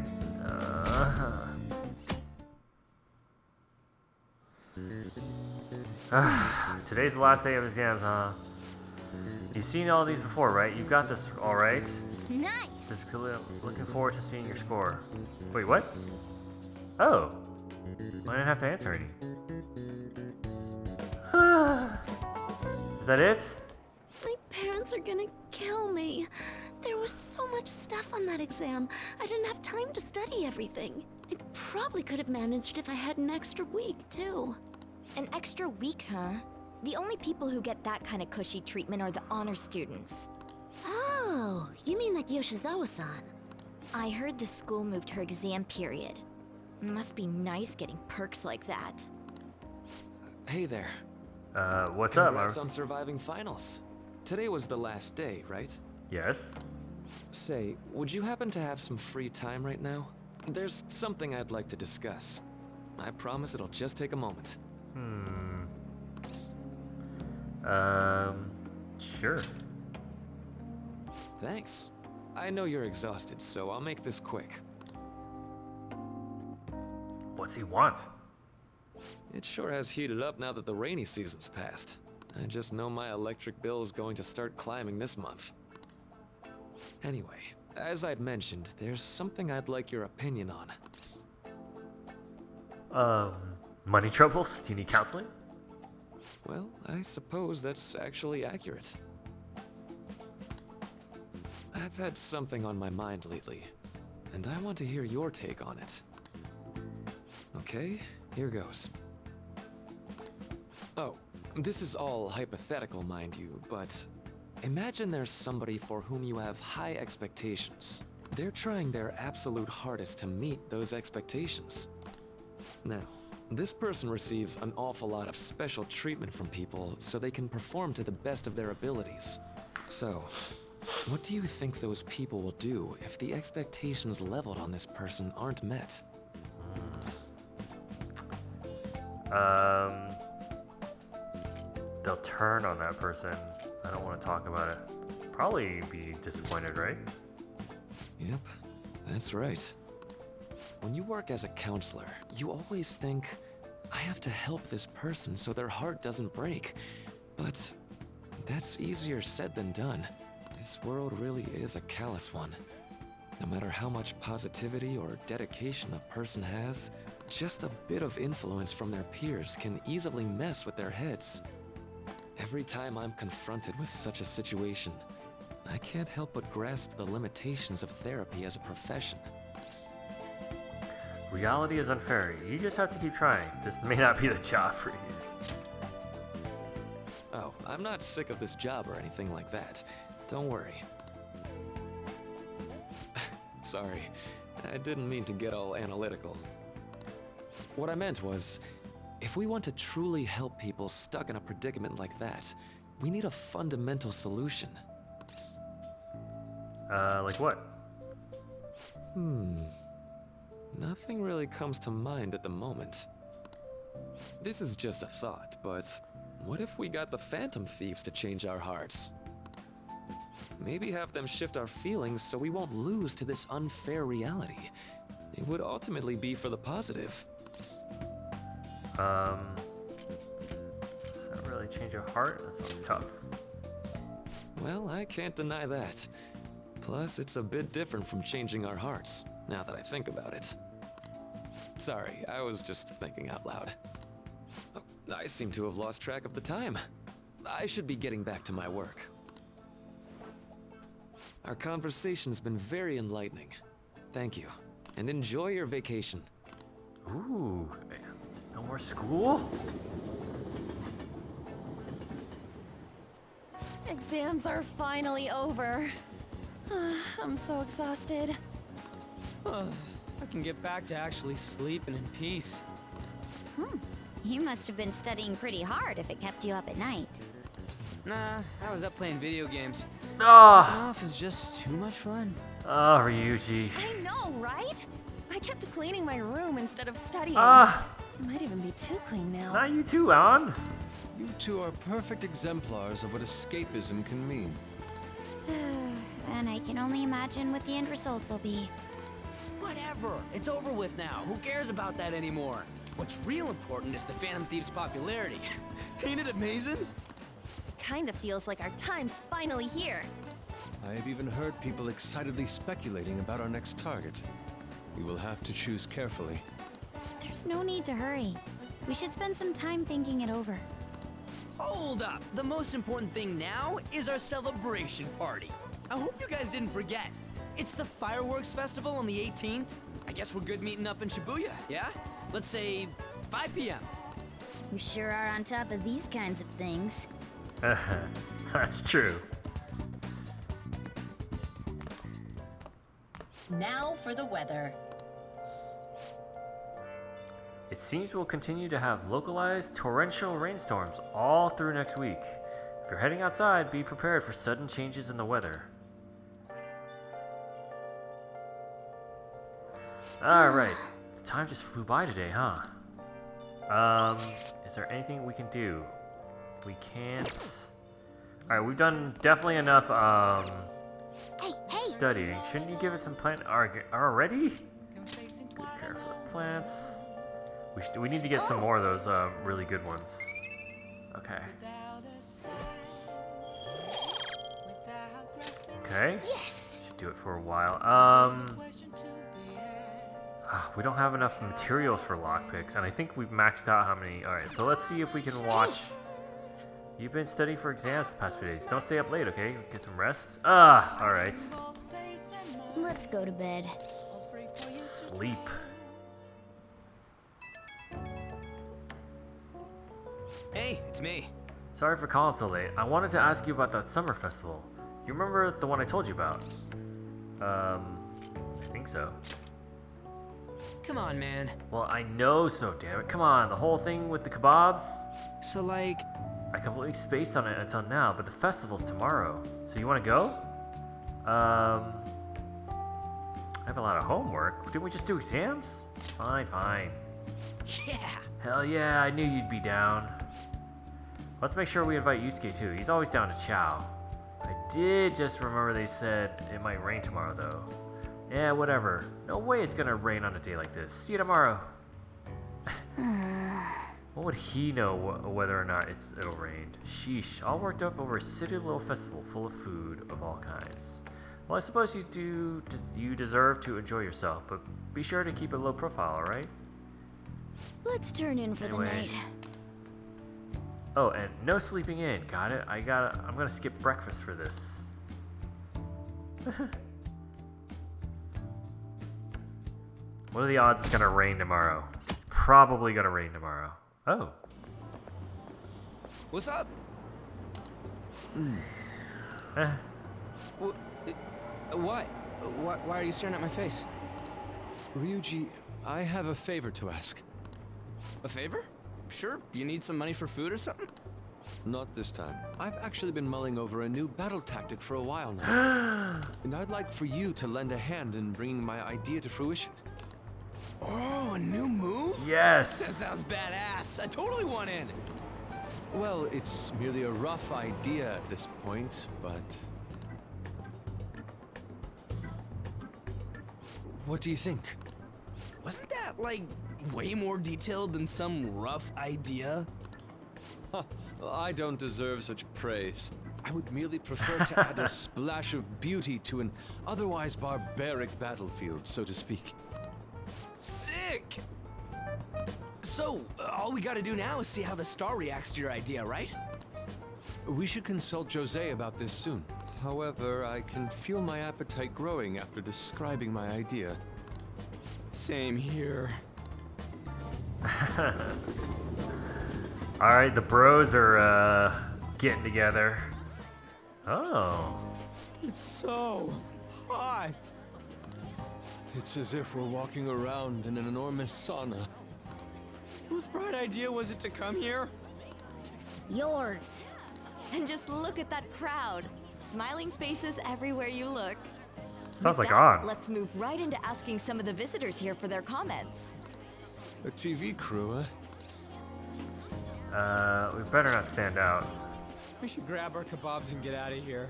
Today's the last day of exams, huh? You've seen all these before, right? You've got this all right? Nice. Looking forward to seeing your score. Wait, what? Oh. I didn't have to answer any. Is that it? My parents are gonna kill me. There was so much stuff on that exam. I didn't have time to study everything. I probably could have managed if I had an extra week, too. An extra week, huh? The only people who get that kind of cushy treatment are the honor students. Oh, you mean like Yoshizawa-san? I heard the school moved her exam period. Must be nice getting perks like that. Hey there. What's up, Congrats on surviving finals. Today was the last day, right? Yes. Say, would you happen to have some free time right now? There's something I'd like to discuss. I promise it'll just take a moment. Sure. Thanks. I know you're exhausted, so I'll make this quick. What's he want? It sure has heated up now that the rainy season's passed. I just know my electric bill is going to start climbing this month. Anyway, as I'd mentioned, there's something I'd like your opinion on. Money troubles? Do you need counseling? Well, I suppose that's actually accurate. I've had something on my mind lately, and I want to hear your take on it. Okay, here goes. Oh, this is all hypothetical, mind you, but imagine there's somebody for whom you have high expectations. They're trying their absolute hardest to meet those expectations. Now, this person receives an awful lot of special treatment from people so they can perform to the best of their abilities. So, what do you think those people will do if the expectations leveled on this person aren't met? They'll turn on that person. I don't want to talk about it. Probably be disappointed, right? Yep, that's right. When you work as a counselor, you always think, I have to help this person so their heart doesn't break. But that's easier said than done. This world really is a callous one. No matter how much positivity or dedication a person has, just a bit of influence from their peers can easily mess with their heads. Every time I'm confronted with such a situation, I can't help but grasp the limitations of therapy as a profession. Reality is unfair. You just have to keep trying. This may not be the job for you. Oh, I'm not sick of this job or anything like that. Don't worry. Sorry, I didn't mean to get all analytical. What I meant was, if we want to truly help people stuck in a predicament like that, we need a fundamental solution. Like what? Nothing really comes to mind at the moment. This is just a thought, but what if we got the Phantom Thieves to change our hearts? Maybe have them shift our feelings so we won't lose to this unfair reality. It would ultimately be for the positive. Does that really change your heart? That sounds tough. Well, I can't deny that. Plus, it's a bit different from changing our hearts, now that I think about it. Sorry, I was just thinking out loud. Oh, I seem to have lost track of the time. I should be getting back to my work. Our conversation's been very enlightening. Thank you, and enjoy your vacation. Ooh, no more school? Exams are finally over. I'm so exhausted. I can get back to actually sleeping in peace. You must have been studying pretty hard if it kept you up at night. Nah, I was up playing video games. Ah! Off is just too much fun. Ah, Ryuji. I know, right? I kept cleaning my room instead of studying. Ah! It might even be too clean now. Not you too, Alan. You two are perfect exemplars of what escapism can mean. And I can only imagine what the end result will be. Whatever. It's over with now. Who cares about that anymore? What's real important is the Phantom Thieves' popularity. Ain't it amazing? It kind of feels like our time's finally here. I have even heard people excitedly speculating about our next target. We will have to choose carefully. There's no need to hurry. We should spend some time thinking it over. Hold up. The most important thing now is our celebration party. I hope you guys didn't forget. It's the fireworks festival on the 18th. I guess we're good meeting up in Shibuya, yeah? Let's say 5 p.m. You sure are on top of these kinds of things. That's true. Now for the weather. It seems we'll continue to have localized torrential rainstorms all through next week. If you're heading outside, be prepared for sudden changes in the weather. Alright, time just flew by today, huh? Is there anything we can do? We can't... Alright, we've done definitely enough, studying. Shouldn't you give us some plant already? Good care for the plants. We need to get some more of those really good ones. Okay. Okay. Yes. Should do it for a while. We don't have enough materials for lockpicks, and I think we've maxed out how many. All right, so let's see if we can watch You've been studying for exams the past few days. Don't stay up late, okay? Get some rest. Ah, alright. Let's go to bed. Sleep. Hey, it's me. Sorry for calling so late. I wanted to ask you about that summer festival. You remember the one I told you about? I think so. Come on, man. Well, I know so, damn it. Come on, the whole thing with the kebabs? So, like... I completely spaced on it until now, but the festival's tomorrow. So you want to go? I have a lot of homework. Didn't we just do exams? Fine, fine. Yeah! Hell yeah, I knew you'd be down. Let's make sure we invite Yusuke too. He's always down to chow. I did just remember they said it might rain tomorrow though. Yeah, whatever. No way it's gonna rain on a day like this. See you tomorrow. What would he know whether or not it'll rain? Sheesh, all worked up over a silly little festival full of food of all kinds. Well, I suppose you deserve to enjoy yourself, but be sure to keep a low profile, alright? Let's turn in for the night. Oh, and no sleeping in. Got it? I'm gonna skip breakfast for this. What are the odds it's gonna rain tomorrow? It's probably gonna rain tomorrow. Oh. What's up? What? Why are you staring at my face? Ryuji, I have a favor to ask. A favor? Sure. You need some money for food or something? Not this time. I've actually been mulling over a new battle tactic for a while now. And I'd like for you to lend a hand in bringing my idea to fruition. Oh, a new move? Yes! That sounds badass. I totally want in. Well, it's merely a rough idea at this point, but... What do you think? Wasn't that, like, way more detailed than some rough idea? I don't deserve such praise. I would merely prefer to add a splash of beauty to an otherwise barbaric battlefield, so to speak. Sick! So, all we gotta do now is see how the star reacts to your idea, right? We should consult Jose about this soon. However, I can feel my appetite growing after describing my idea. Same here. Alright, the bros are getting together. Oh. It's so hot. It's as if we're walking around in an enormous sauna. Whose bright idea was it to come here? Yours. And just look at that crowd. Smiling faces everywhere you look. Sounds With like that, on. Let's move right into asking some of the visitors here for their comments. A TV crew, eh? We better not stand out. We should grab our kebabs and get out of here.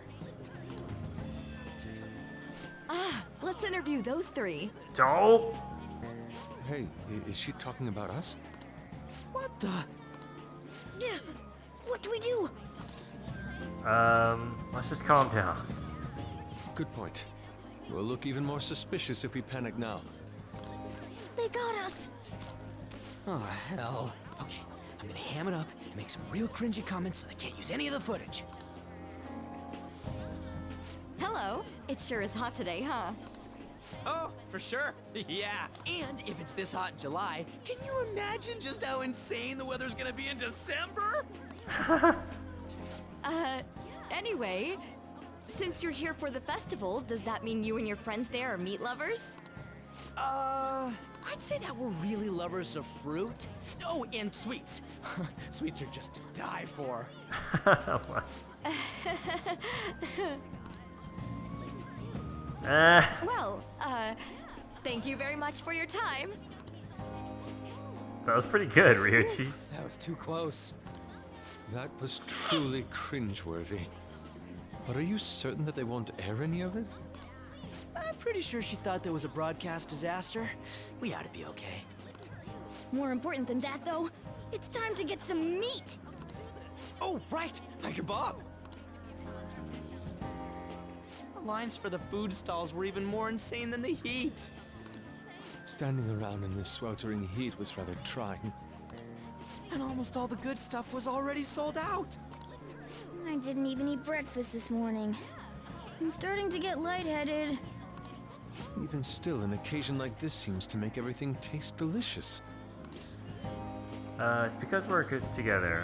Ah, let's interview those three. Dope! Hey, is she talking about us? What the? Yeah. What do we do? Let's just calm down. Good point. We'll look even more suspicious if we panic now. They got us. Oh, hell. Okay, I'm gonna ham it up and make some real cringy comments so they can't use any of the footage. Hello. It sure is hot today, huh? Oh, for sure. Yeah. And if it's this hot in July, can you imagine just how insane the weather's gonna be in December? Anyway, since you're here for the festival, does that mean you and your friends there are meat lovers? I'd say that we're really lovers of fruit. Oh, and sweets. Sweets are just to die for. What? Well, thank you very much for your time. That was pretty good, Ryuji. That was too close. That was truly cringeworthy. But are you certain that they won't air any of it? I'm pretty sure she thought there was a broadcast disaster. We ought to be okay. More important than that, though, it's time to get some meat. Oh, right, my kebab. The lines for the food stalls were even more insane than the heat. Standing around in this sweltering heat was rather trying. And almost all the good stuff was already sold out. I didn't even eat breakfast this morning. I'm starting to get lightheaded. Even still, an occasion like this seems to make everything taste delicious. It's because we're good together.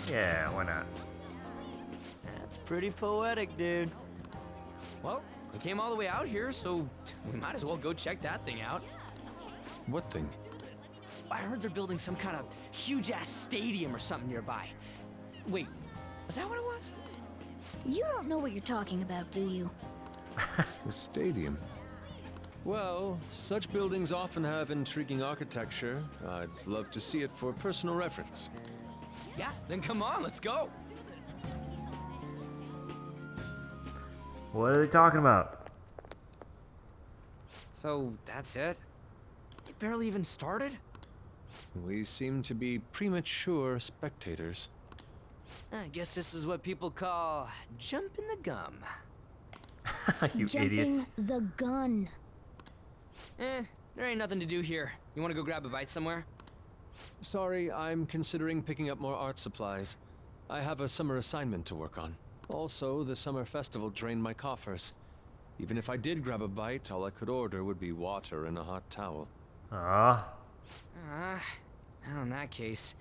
Yeah, why not? That's pretty poetic, dude. Well, we came all the way out here, so we might as well go check that thing out. What thing? I heard they're building some kind of huge-ass stadium or something nearby. Wait, was that what it was? You don't know what you're talking about, do you? The stadium. Well, such buildings often have intriguing architecture. I'd love to see it for personal reference. Yeah, then come on, let's go. What are they talking about? So, that's it? It barely even started? We seem to be premature spectators. I guess this is what people call jumping the gum. You Jumping idiots. the gun. There ain't nothing to do here. You wanna go grab a bite somewhere? Sorry, I'm considering picking up more art supplies. I have a summer assignment to work on. Also, the summer festival drained my coffers. Even if I did grab a bite, all I could order would be water and a hot towel. Ah. Well, in that case,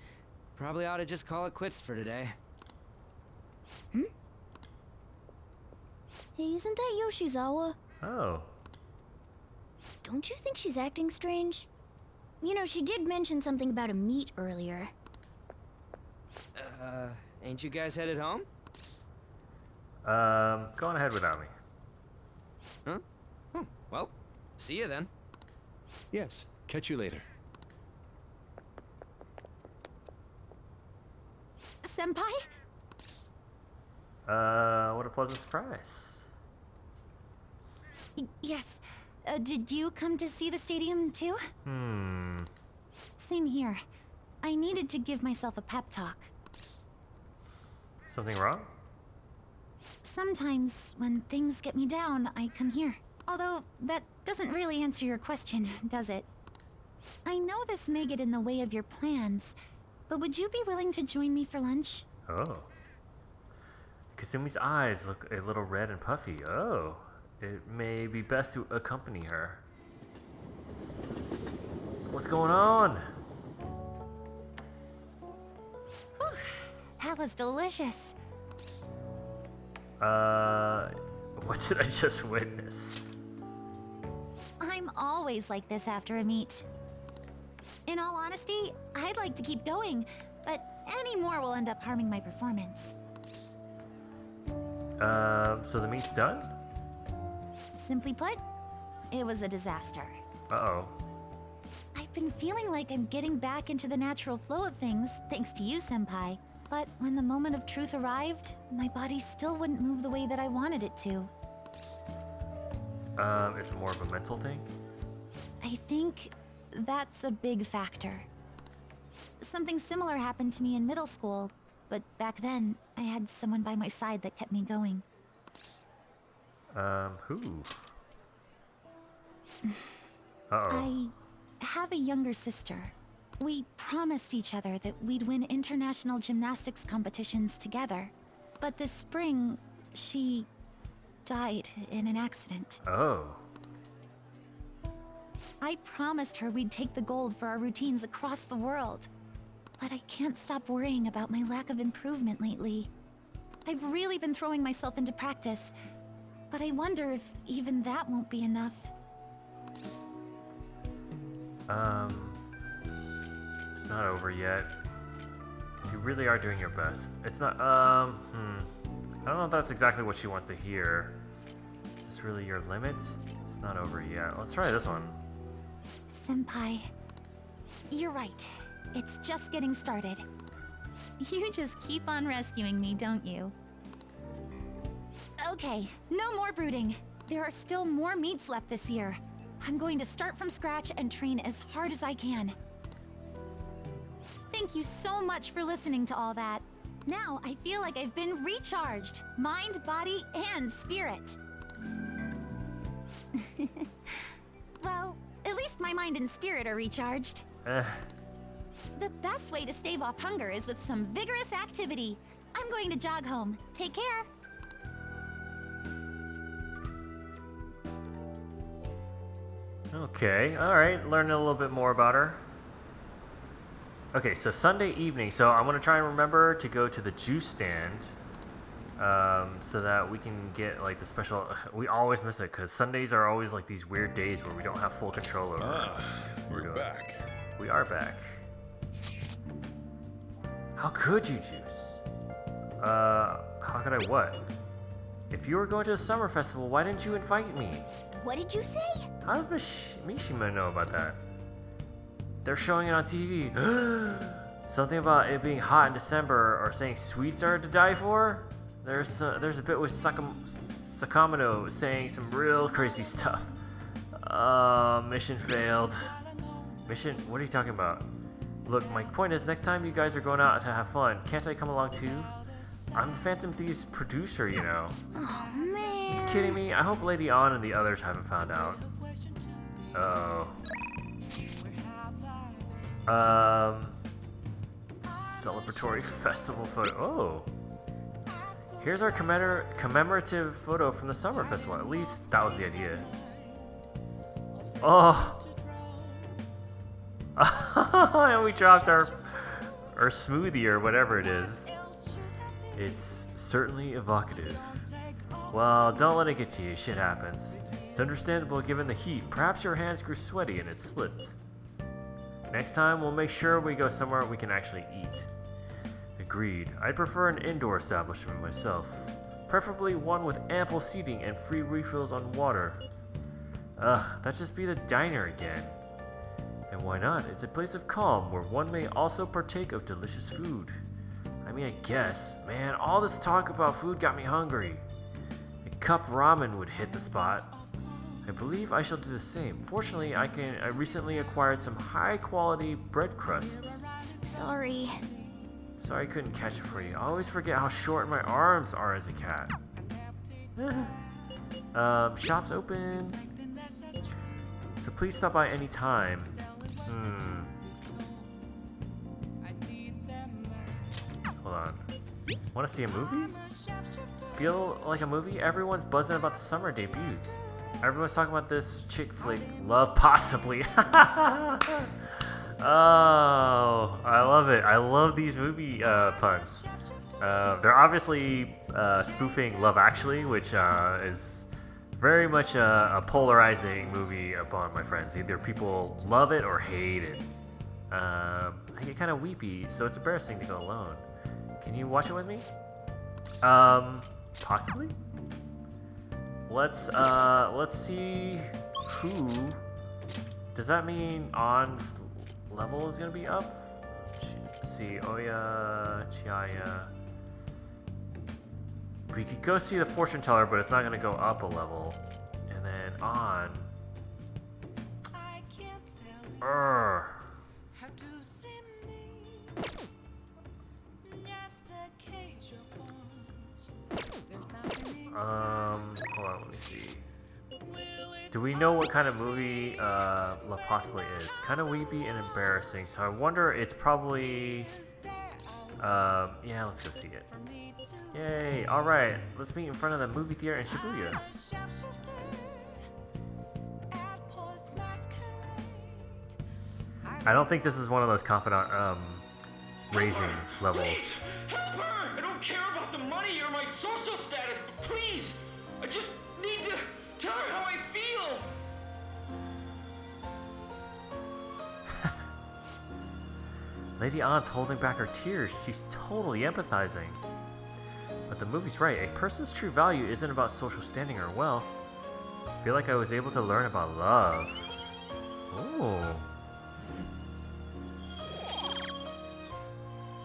probably ought to just call it quits for today. Hey, isn't that Yoshizawa? Oh. Don't you think she's acting strange? You know, she did mention something about a meet earlier. Ain't you guys headed home? Go on ahead without me. Huh? Oh, well, see you then. Yes, catch you later. Senpai? What a pleasant surprise. Yes. Did you come to see the stadium too? Same here. I needed to give myself a pep talk. Something wrong? Sometimes, when things get me down, I come here. Although, that doesn't really answer your question, does it? I know this may get in the way of your plans, but would you be willing to join me for lunch? Oh. Kasumi's eyes look a little red and puffy. Oh. It may be best to accompany her. What's going on? Whew, that was delicious. What did I just witness? I'm always like this after a meet. In all honesty, I'd like to keep going, but any more will end up harming my performance. So the meet's done? Simply put, it was a disaster. Uh-oh. I've been feeling like I'm getting back into the natural flow of things, thanks to you, Senpai. But when the moment of truth arrived, my body still wouldn't move the way that I wanted it to. It's more of a mental thing? I think that's a big factor. Something similar happened to me in middle school, but back then, I had someone by my side that kept me going. Who? Uh-oh. I have a younger sister. We promised each other that we'd win international gymnastics competitions together. But this spring, she died in an accident. Oh. I promised her we'd take the gold for our routines across the world. But I can't stop worrying about my lack of improvement lately. I've really been throwing myself into practice, but I wonder if even that won't be enough. It's not over yet. You really are doing your best. It's not, I don't know if that's exactly what she wants to hear. Is this really your limit? It's not over yet. Let's try this one. Senpai, you're right. It's just getting started. You just keep on rescuing me, don't you? Okay, no more brooding. There are still more meets left this year. I'm going to start from scratch and train as hard as I can. Thank you so much for listening to all that. Now I feel like I've been recharged, mind, body, and spirit. Well, at least my mind and spirit are recharged. The best way to stave off hunger is with some vigorous activity. I'm going to jog home. Take care. Okay, alright, learning a little bit more about her. Okay, so Sunday evening, so I'm gonna try and remember to go to the juice stand, so that we can get like the special. We always miss it because Sundays are always like these weird days where we don't have full control over. We're back. We are back. How could you, Juice? How could I what? If you were going to the summer festival, why didn't you invite me? What did you say? How does Mishima know about that? They're showing it on TV. Something about it being hot in December or saying sweets are to die for? There's a bit with Sakamoto saying some real crazy stuff. Mission failed. Mission? What are you talking about? Look, my point is, next time you guys are going out to have fun, can't I come along too? I'm Phantom Thieves' producer, you know. Oh, man. You kidding me? I hope Lady Ann and the others haven't found out. Oh. Celebratory festival photo. Oh. Here's our commemorative photo from the summer festival. At least that was the idea. Oh. And we dropped our smoothie or whatever it is. It's certainly evocative. Well, don't let it get to you. Shit happens. It's understandable given the heat. Perhaps your hands grew sweaty and it slipped. Next time, we'll make sure we go somewhere we can actually eat. Agreed. I'd prefer an indoor establishment myself. Preferably one with ample seating and free refills on water. Ugh, that'd just be the diner again. And why not? It's a place of calm where one may also partake of delicious food. I mean, I guess. Man, all this talk about food got me hungry. A cup ramen would hit the spot. I believe I shall do the same. Fortunately, I recently acquired some high-quality bread crusts. Sorry. Sorry I couldn't catch it for you. I always forget how short my arms are as a cat. Shop's open. So please stop by any time. Hold on. Want to see a movie? Feel like a movie? Everyone's buzzing about the summer debuts. Everyone's talking about this chick flick, Love Possibly. Oh, I love it. I love these movie puns. They're obviously spoofing Love Actually, which is very much a polarizing movie upon my friends. Either people love it or hate it. I get kind of weepy, so it's embarrassing to go alone. Can you watch it with me? Possibly. Let's see who. Does that mean On's level is gonna be up? Let's see, Oya, Chiaya. We could go see the fortune teller, but it's not gonna go up a level. And then On. Hold on, let me see. Do we know what kind of movie Love Possibly is? Kind of weepy and embarrassing, so I wonder it's probably... yeah, let's go see it. Yay, alright, let's meet in front of the movie theater in Shibuya. I don't think this is one of those confidant raising levels. Help her! I don't care about the money or my social status, but please! I just need to tell her how I feel! Lady Ann's holding back her tears. She's totally empathizing. But the movie's right. A person's true value isn't about social standing or wealth. I feel like I was able to learn about love. Ooh.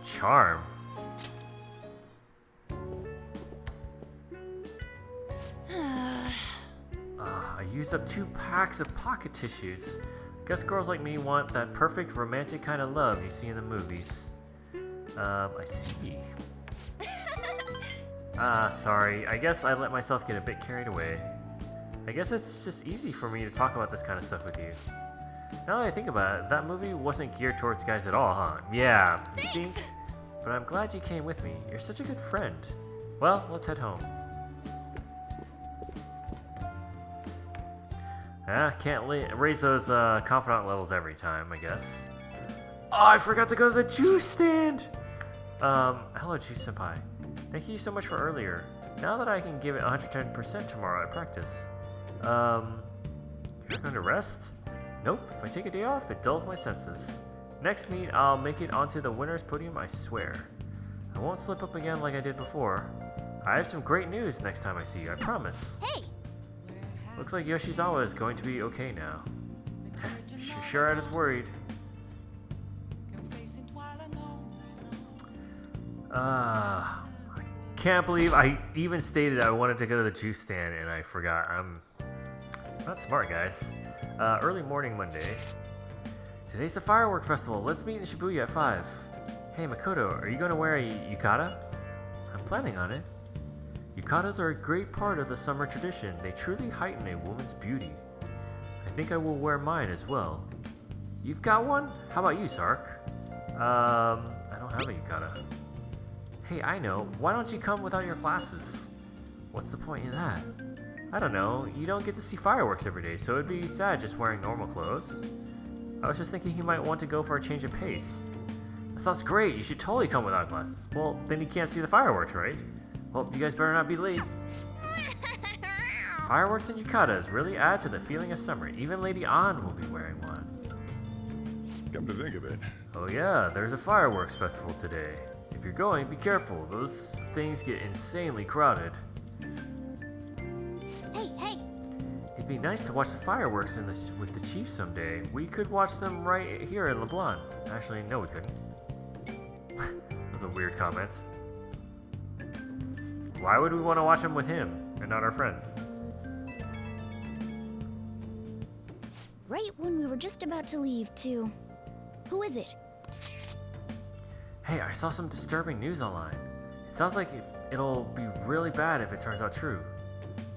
Charm. I used up 2 packs of pocket tissues. Guess girls like me want that perfect romantic kind of love you see in the movies. I see. Sorry. I guess I let myself get a bit carried away. I guess it's just easy for me to talk about this kind of stuff with you. Now that I think about it, that movie wasn't geared towards guys at all, huh? Yeah. You think? but I'm glad you came with me. You're such a good friend. Well, let's head home. Can't raise those confidant levels every time, I guess. Oh, I forgot to go to the juice stand! Hello, Juice Senpai. Thank you so much for earlier. Now that I can give it 110% tomorrow at practice. You're going to rest? Nope, if I take a day off, it dulls my senses. Next meet, I'll make it onto the winner's podium, I swear. I won't slip up again like I did before. I have some great news next time I see you, I promise. Hey! Looks like Yoshizawa is going to be okay now. Sure, I was worried. Can't believe I even stated I wanted to go to the juice stand and I forgot. I'm not smart, guys. Early morning Monday. Today's the firework festival. Let's meet in Shibuya at 5. Hey Makoto, are you going to wear a yukata? I'm planning on it. Yukatas are a great part of the summer tradition. They truly heighten a woman's beauty. I think I will wear mine as well. You've got one? How about you, Sark? I don't have a yukata. Hey, I know. Why don't you come without your glasses? What's the point in that? I don't know. You don't get to see fireworks every day, so it'd be sad just wearing normal clothes. I was just thinking he might want to go for a change of pace. That sounds great. You should totally come without glasses. Well, then you can't see the fireworks, right? Well, you guys better not be late. Fireworks and yukatas really add to the feeling of summer. Even Lady Ann will be wearing one. Come to think of it. Oh yeah, there's a fireworks festival today. If you're going, be careful. Those things get insanely crowded. Hey! It'd be nice to watch the fireworks with the chief someday. We could watch them right here in LeBlanc. Actually, no we couldn't. That's a weird comment. Why would we want to watch them with him and not our friends? Right when we were just about to leave, too. Who is it? Hey, I saw some disturbing news online. It sounds like it'll be really bad if it turns out true.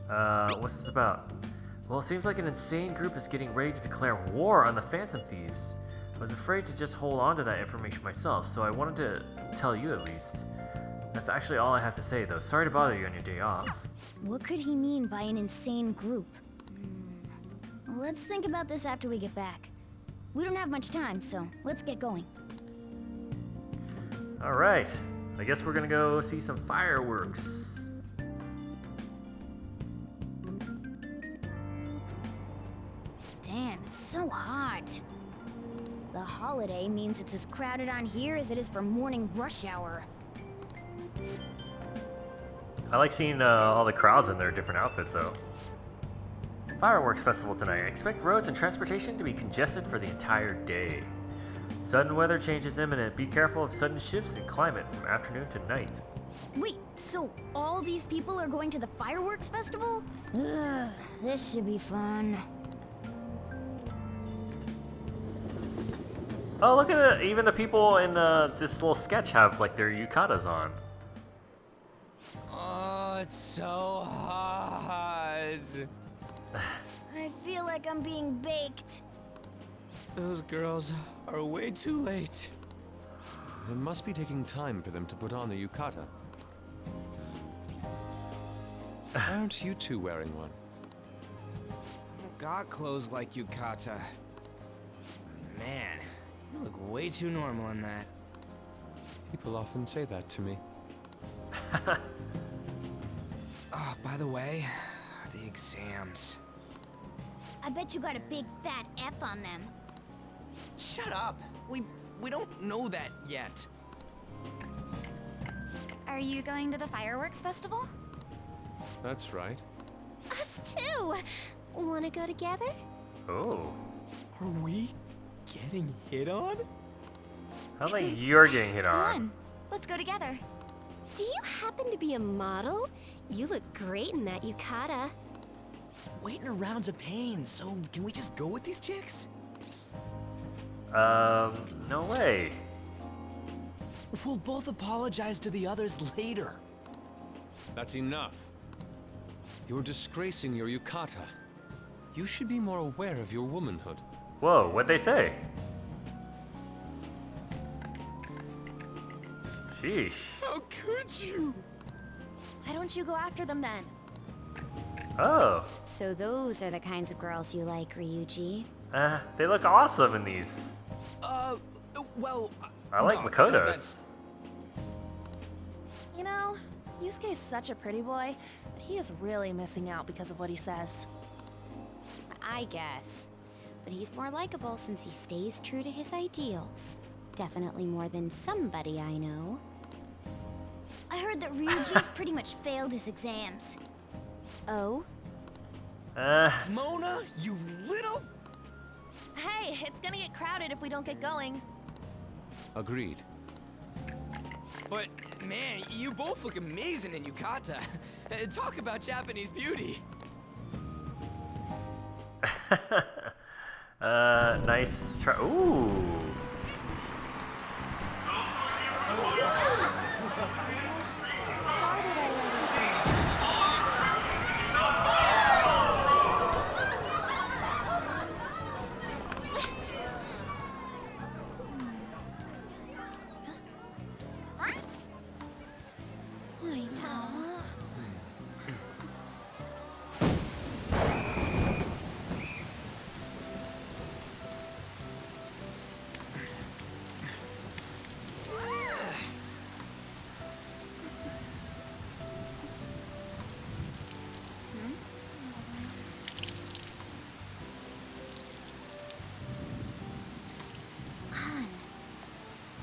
What's this about? Well, it seems like an insane group is getting ready to declare war on the Phantom Thieves. I was afraid to just hold on to that information myself, so I wanted to tell you at least. That's actually all I have to say, though. Sorry to bother you on your day off. What could he mean by an insane group? Let's think about this after we get back. We don't have much time, so let's get going. Alright, I guess we're gonna go see some fireworks. Damn, it's so hot. The holiday means it's as crowded on here as it is for morning rush hour. I like seeing all the crowds in their different outfits, though. Fireworks festival tonight. I expect roads and transportation to be congested for the entire day. Sudden weather change is imminent. Be careful of sudden shifts in climate from afternoon to night. Wait, so all these people are going to the fireworks festival? Ugh, this should be fun. Oh, look at it. Even the people in this little sketch have like their yukatas on. Oh, it's so hot. I feel like I'm being baked. Those girls are way too late. It must be taking time for them to put on the yukata. Why aren't you two wearing one? I got clothes like yukata. Man, you look way too normal in that. People often say that to me. Oh, by the way, the exams. I bet you got a big fat F on them. Shut up! We don't know that yet. Are you going to the fireworks festival? That's right. Us too! Wanna go together? Oh. Are we getting hit on? I think you're getting hit Come on. on, let's go together. Do you happen to be a model? You look great in that yukata. Waiting around's a pain, so can we just go with these chicks? No way. We'll both apologize to the others later. That's enough. You're disgracing your yukata. You should be more aware of your womanhood. Whoa, what'd they say? Sheesh. How could you? Why don't you go after them then? Oh. So those are the kinds of girls you like, Ryuji. They look awesome in these. Well... I like no, Makoto's. You know, Yusuke's such a pretty boy, but he is really missing out because of what he says. I guess. But he's more likable since he stays true to his ideals. Definitely more than somebody I know. I heard that Ryuji's pretty much failed his exams. Oh? Mona, you little... Hey, it's gonna get crowded if we don't get going. Agreed. But, man, you both look amazing in yukata. Talk about Japanese beauty. Nice try. Ooh. Started already. I know.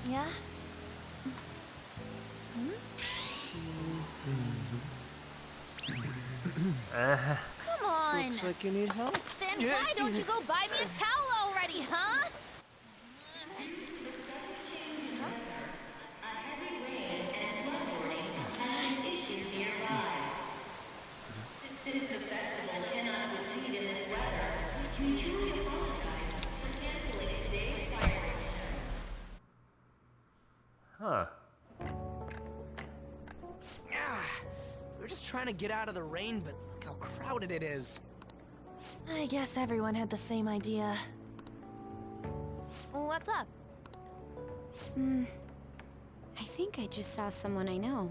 Yeah? Come on! Looks like you need help. Then why don't you go buy me a towel already, huh? Huh. We're just trying to get out of the rain, but look how crowded it is. I guess everyone had the same idea. What's up? I think I just saw someone I know.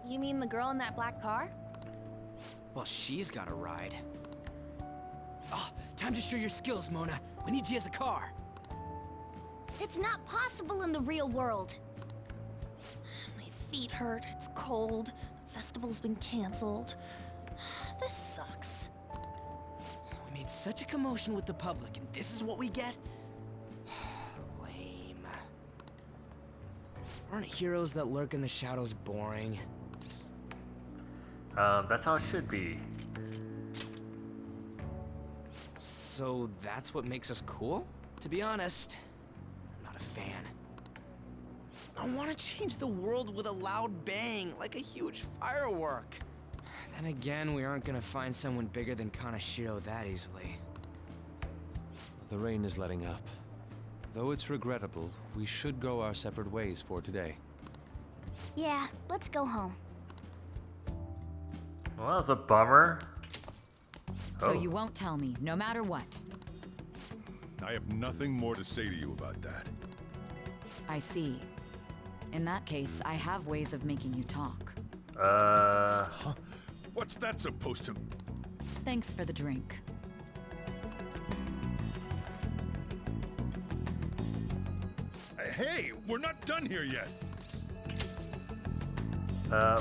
You mean the girl in that black car? Well, she's got a ride. Oh, time to show your skills, Mona. We need you as a car. It's not possible in the real world. My feet hurt, it's cold, the festival's been canceled. This sucks. We made such a commotion with the public, and this is what we get? Lame. Aren't heroes that lurk in the shadows boring? That's how it should be. So that's what makes us cool? To be honest, I'm not a fan. I want to change the world with a loud bang, like a huge firework. Then again, we aren't gonna find someone bigger than Kanashiro that easily. The rain is letting up. Though it's regrettable, we should go our separate ways for today. Yeah, let's go home. Well, that was a bummer. So you won't tell me, no matter what. I have nothing more to say to you about that. I see. In that case, I have ways of making you talk. Huh? What's that supposed to... Thanks for the drink. Hey, we're not done here yet.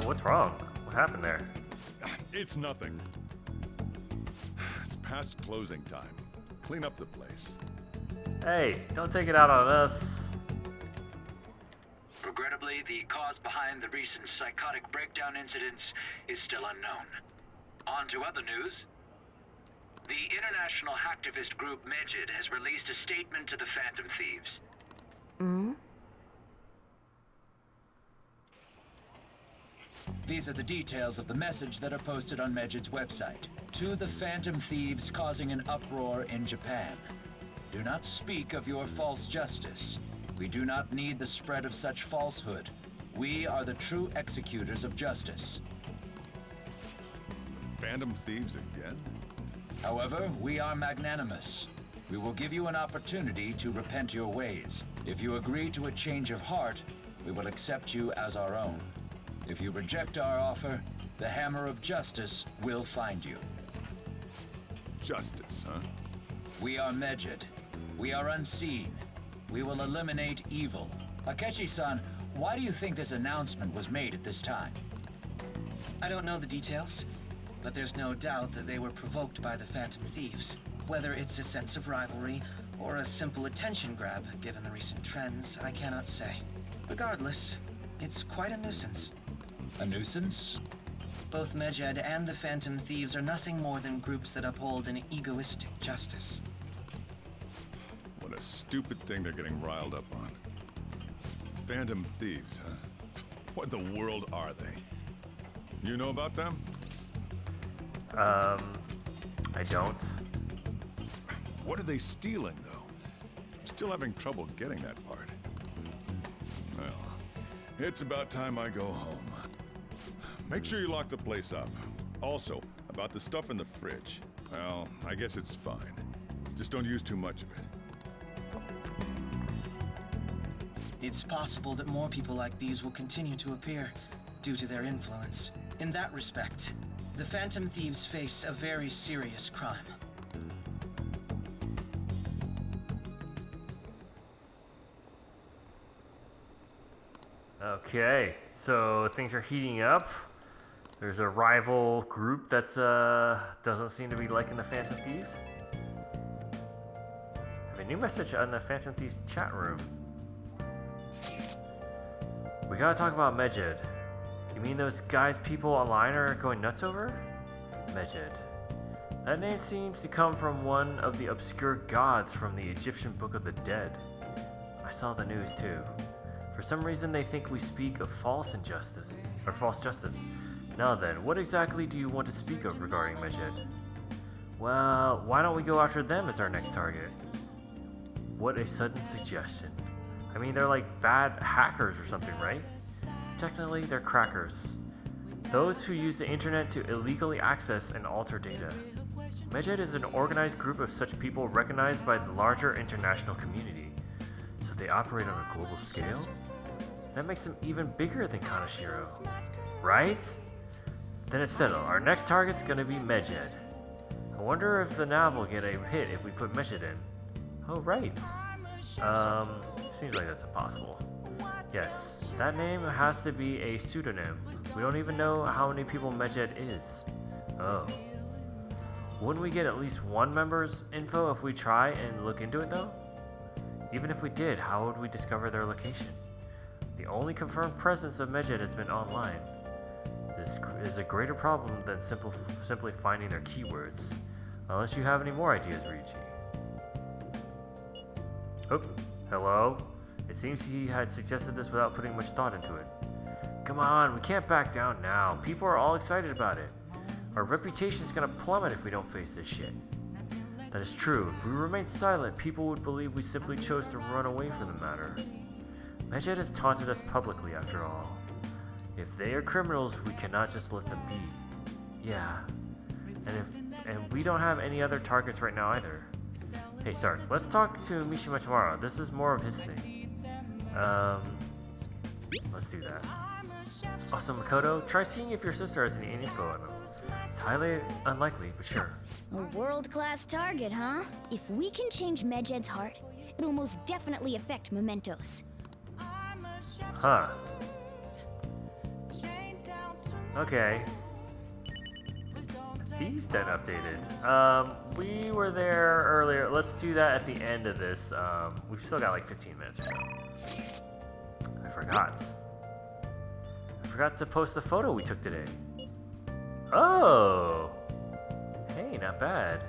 What's wrong? What happened there? It's nothing. It's past closing time. Clean up the place. Hey, don't take it out on us. Regrettably, the cause behind the recent psychotic breakdown incidents is still unknown. On to other news. The international hacktivist group Megid has released a statement to the Phantom Thieves. These are the details of the message that are posted on Megid's website. To the Phantom Thieves causing an uproar in Japan. Do not speak of your false justice. We do not need the spread of such falsehood. We are the true executors of justice. Phantom Thieves again? However, we are magnanimous. We will give you an opportunity to repent your ways. If you agree to a change of heart, we will accept you as our own. If you reject our offer, the Hammer of Justice will find you. Justice, huh? We are Medjed. We are unseen. We will eliminate evil. Akechi-san, why do you think this announcement was made at this time? I don't know the details, but there's no doubt that they were provoked by the Phantom Thieves. Whether it's a sense of rivalry or a simple attention grab, given the recent trends, I cannot say. Regardless, it's quite a nuisance. A nuisance? Both Medjed and the Phantom Thieves are nothing more than groups that uphold an egoistic justice. What a stupid thing they're getting riled up on. Phantom Thieves, huh? What in the world are they? You know about them? I don't. What are they stealing, though? I'm still having trouble getting that part. Well, it's about time I go home. Make sure you lock the place up. Also, about the stuff in the fridge. Well, I guess it's fine. Just don't use too much of it. It's possible that more people like these will continue to appear due to their influence. In that respect, the Phantom Thieves face a very serious crime. Okay, so things are heating up. There's a rival group that's doesn't seem to be liking the Phantom Thieves. I have a new message on the Phantom Thieves chat room. We gotta talk about Medjed. You mean those guys people online are going nuts over? Medjed. That name seems to come from one of the obscure gods from the Egyptian Book of the Dead. I saw the news too. For some reason they think we speak of false injustice, or false justice. Now then, what exactly do you want to speak of regarding Medjed? Well, why don't we go after them as our next target? What a sudden suggestion. I mean, they're like bad hackers or something, right? Technically, they're crackers. Those who use the internet to illegally access and alter data. Medjed is an organized group of such people recognized by the larger international community. So they operate on a global scale? That makes them even bigger than Kaneshiro. Right? Then it's settled. Our next target's gonna be Medjed. I wonder if the nav will get a hit if we put Medjed in. Oh, right. Seems like that's impossible. Yes, that name has to be a pseudonym. We don't even know how many people Medjed is. Oh. Wouldn't we get at least one member's info if we try and look into it though? Even if we did, how would we discover their location? The only confirmed presence of Medjed has been online. This is a greater problem than simply finding their keywords. Unless you have any more ideas, Ryuji. Oh, hello? It seems he had suggested this without putting much thought into it. Come on, we can't back down now. People are all excited about it. Our reputation is gonna plummet if we don't face this shit. That is true. If we remain silent, people would believe we simply chose to run away from the matter. Medjed has taunted us publicly, after all. If they are criminals, we cannot just let them be. Yeah. And we don't have any other targets right now either. Hey, Sark, let's talk to Mishima tomorrow. This is more of his thing. Let's do that. Also, Makoto, try seeing if your sister has any info on them. It's highly unlikely, but sure. A world-class target, huh? If we can change Medjed's heart, it'll most definitely affect Mementos. Huh. Okay. Thieves Den updated. We were there earlier. Let's do that at the end of this. We've still got like 15 minutes or so. I forgot to post the photo we took today. Oh! Hey, not bad.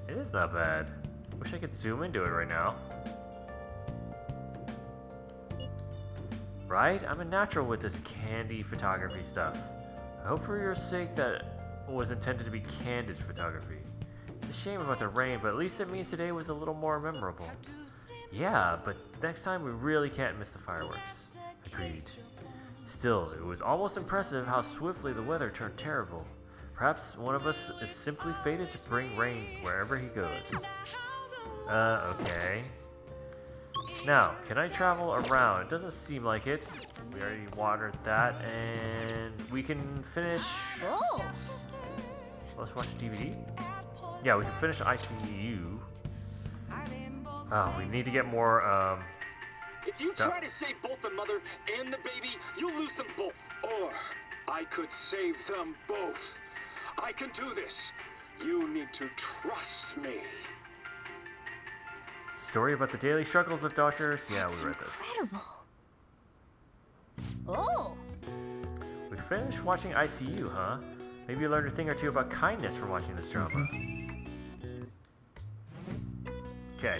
It is not bad. Wish I could zoom into it right now. Right? I'm a natural with this candy photography stuff. I hope for your sake that was intended to be candid photography. It's a shame about the rain, but at least it means today was a little more memorable. Yeah, but next time we really can't miss the fireworks. Agreed. Still, it was almost impressive how swiftly the weather turned terrible. Perhaps one of us is simply fated to bring rain wherever he goes. Okay. Now, can I travel around? It doesn't seem like it. We already watered that, and we can finish. Oh. Let's watch the DVD. Yeah, we can finish ICU. Oh, we need to get more If you stuff. try to save both the mother and the baby, you'll lose them both. Or I could save them both. I can do this. You need to trust me. Story about the daily struggles of doctors. Yeah, we read this. Incredible. Oh. We finished watching ICU, huh? Maybe you learned a thing or two about kindness from watching this drama. Okay.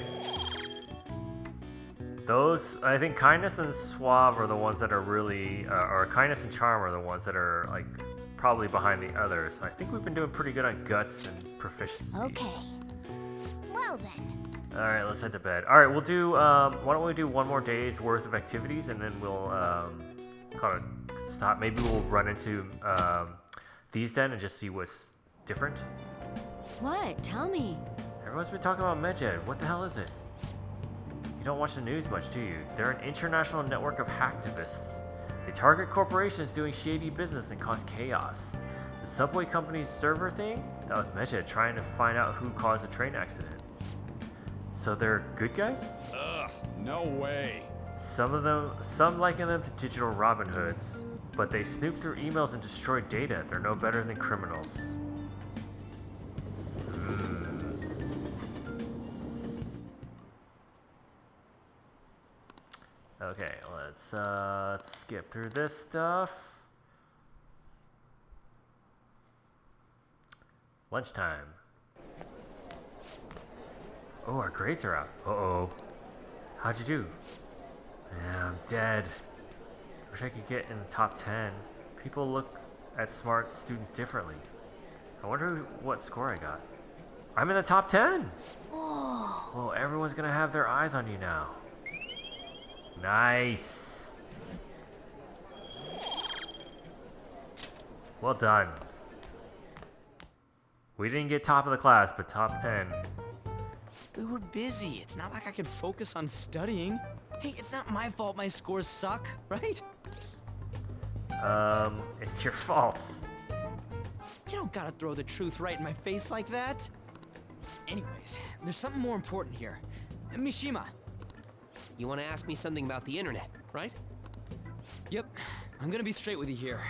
Those, I think kindness and suave are the ones that are really, or kindness and charm are the ones that are, like, probably behind the others. I think we've been doing pretty good on guts and proficiency. Okay. Well then. Alright, let's head to bed. Alright, we'll do, why don't we do one more day's worth of activities and then we'll, kind of stop. Maybe we'll run into, these then and just see what's different. What? Tell me. Everyone's been talking about Medjed. What the hell is it? You don't watch the news much, do you? They're an international network of hacktivists. They target corporations doing shady business and cause chaos. The subway company's server thing? That was Medjed trying to find out who caused a train accident. So they're good guys? Ugh, no way. Some liken them to digital Robin Hoods, but they snoop through emails and destroy data. They're no better than criminals. Okay, let's skip through this stuff. Lunchtime. Oh, our grades are out. Uh-oh. How'd you do? Yeah, I'm dead. Wish I could get in the top 10. People look at smart students differently. I wonder what score I got. I'm in the top 10! Oh. Well, everyone's gonna have their eyes on you now. Nice. Well done. We didn't get top of the class, but top 10. We were busy. It's not like I could focus on studying. Hey, it's not my fault my scores suck, right? It's your fault. You don't gotta throw the truth right in my face like that. Anyways, there's something more important here. Mishima. You want to ask me something about the internet, right? Yep. I'm gonna be straight with you here.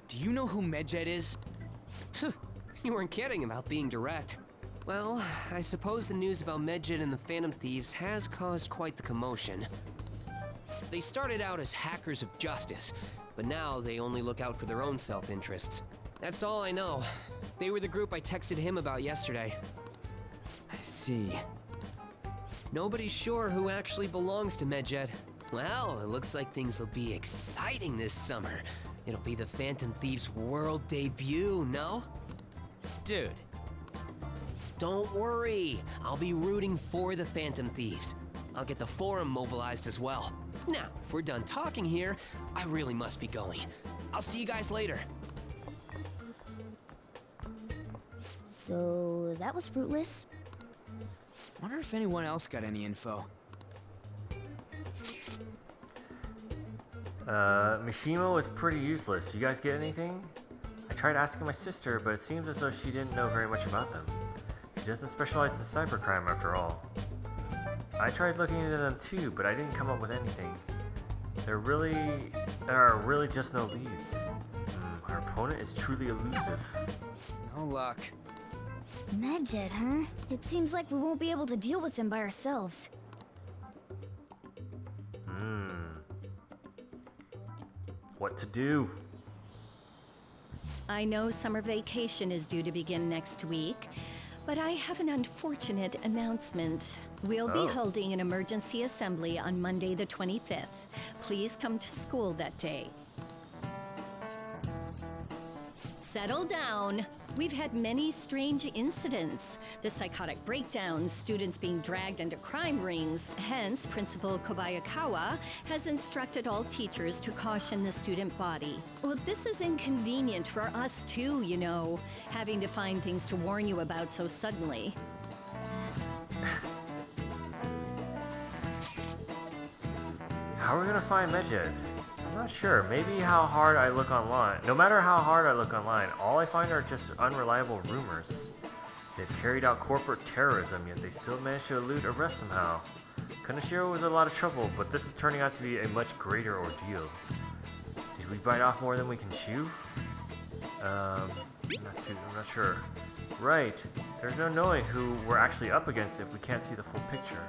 Do you know who Medjed is? You weren't kidding about being direct. Well, I suppose the news about Medjed and the Phantom Thieves has caused quite the commotion. They started out as hackers of justice, but now they only look out for their own self-interests. That's all I know. They were the group I texted him about yesterday. I see. Nobody's sure who actually belongs to Medjed. Well, it looks like things will be exciting this summer. It'll be the Phantom Thieves' world debut, no? Dude. Don't worry. I'll be rooting for the Phantom Thieves. I'll get the forum mobilized as well. Now, if we're done talking here, I really must be going. I'll see you guys later. So that was fruitless. Wonder if anyone else got any info. Mishima was pretty useless. You guys get anything? I tried asking my sister, but it seems as though she didn't know very much about them. She doesn't specialize in cybercrime after all. I tried looking into them too, but I didn't come up with anything. There are really just no leads. Our opponent is truly elusive. No luck. Medjed, huh? It seems like we won't be able to deal with him by ourselves. What to do? I know summer vacation is due to begin next week, but I have an unfortunate announcement. We'll be holding an emergency assembly on Monday the 25th. Please come to school that day. Settle down. We've had many strange incidents. The psychotic breakdowns, students being dragged into crime rings. Hence, Principal Kobayakawa has instructed all teachers to caution the student body. Well, this is inconvenient for us too, you know, having to find things to warn you about so suddenly. How are we gonna find Medjed? I'm not sure. Maybe how hard I look online. No matter how hard I look online, all I find are just unreliable rumors. They've carried out corporate terrorism, yet they still managed to elude arrest somehow. Kanashiro was in a lot of trouble, but this is turning out to be a much greater ordeal. Did we bite off more than we can chew? I'm not sure. Right. There's no knowing who we're actually up against if we can't see the full picture.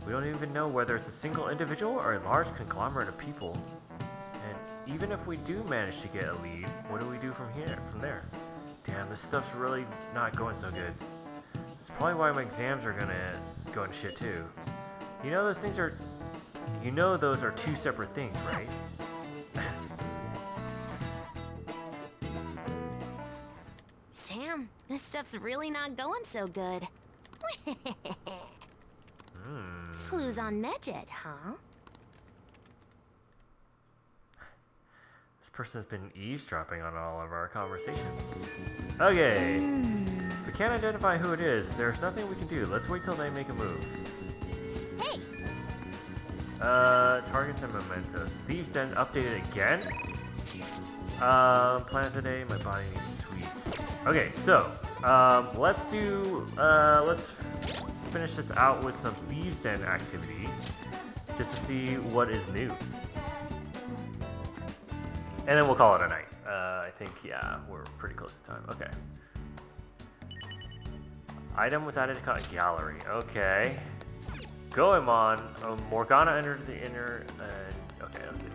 We don't even know whether it's a single individual or a large conglomerate of people. And even if we do manage to get a lead, what do we do from there? Damn, this stuff's really not going so good. It's probably why my exams are gonna go into shit too. You know those are two separate things, right? Damn, this stuff's really not going so good. Clues on Medjed, huh? This person's been eavesdropping on all of our conversations. Okay. If we can't identify who it is, there's nothing we can do. Let's wait till they make a move. Hey! Targets and mementos. Thieves Den updated again? Plans today, my body needs sweets. Okay, so, let's finish this out with some Thieves Den activity, just to see what is new. And then we'll call it a night. I think, yeah, we're pretty close to time. Okay. Item was added to gallery. Okay. Goemon. Morgana entered the inner. Okay, let's see.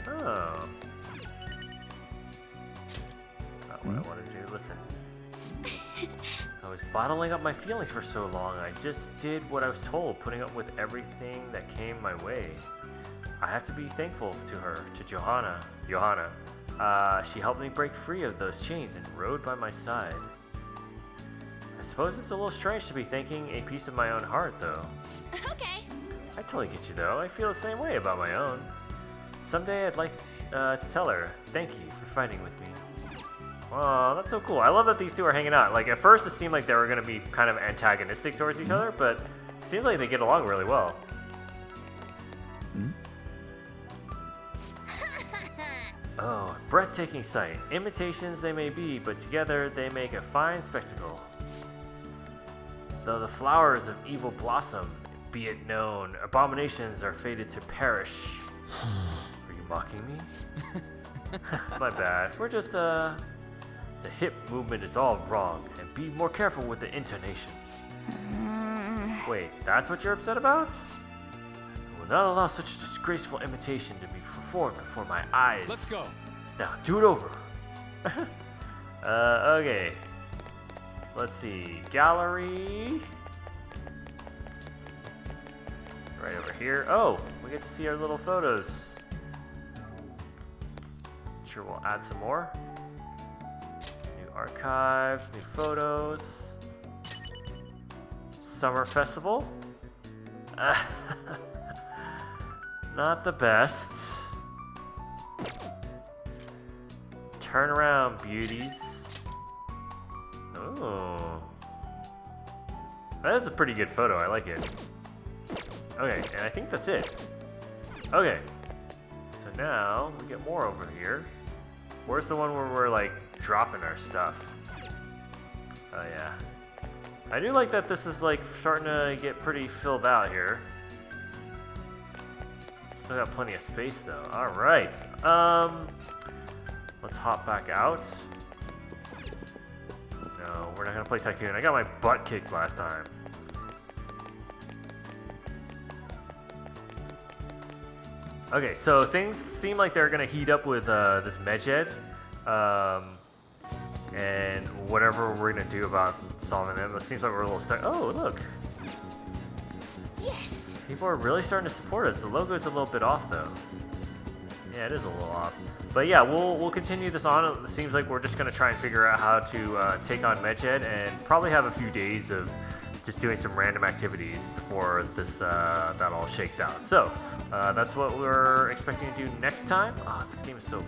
Oh. Not what I wanted to do. Listen. I was bottling up my feelings for so long. I just did what I was told, putting up with everything that came my way. I have to be thankful to her, to Johanna. She helped me break free of those chains and rode by my side. I suppose it's a little strange to be thanking a piece of my own heart, though. Okay. I totally get you, though. I feel the same way about my own. Someday I'd like to tell her, thank you for fighting with me. Oh, that's so cool. I love that these two are hanging out. Like, at first it seemed like they were going to be kind of antagonistic towards each other, but it seems like they get along really well. Oh, breathtaking sight. Imitations they may be, but together they make a fine spectacle. Though the flowers of evil blossom, be it known, abominations are fated to perish. Are you mocking me? My bad. We're just, the hip movement is all wrong, and be more careful with the intonation. Wait, that's what you're upset about? I will not allow such a disgraceful imitation to be performed before my eyes. Let's go. Now, do it over. Okay. Let's see. Gallery. Right over here. Oh, we get to see our little photos. Sure, we'll add some more. New archives, new photos. Summer Festival. Not the best. Turn around, beauties. Oh. That's a pretty good photo. I like it. Okay, and I think that's it. Okay. So now we get more over here. Where's the one where we're like dropping our stuff? Oh yeah. I do like that this is like starting to get pretty filled out here. Still got plenty of space though. Alright. Let's hop back out. No, we're not gonna play Tycoon. I got my butt kicked last time. Okay, so things seem like they're gonna heat up with this Medjed. And whatever we're gonna do about solving them, it seems like we're a little stuck. Oh, look. Yes. People are really starting to support us. The logo is a little bit off though. Yeah, it is a little off. But yeah, we'll continue this on. It seems like we're just gonna try and figure out how to take on Medjed and probably have a few days of just doing some random activities before this that all shakes out. So that's what we're expecting to do next time. Ah, this game is so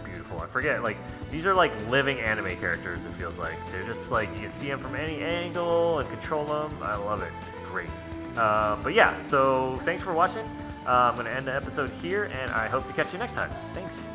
beautiful. I forget, like these are like living anime characters. It feels like they're just like you can see them from any angle and control them. I love it. It's great. But yeah, so thanks for watching. I'm going to end the episode here, and I hope to catch you next time. Thanks.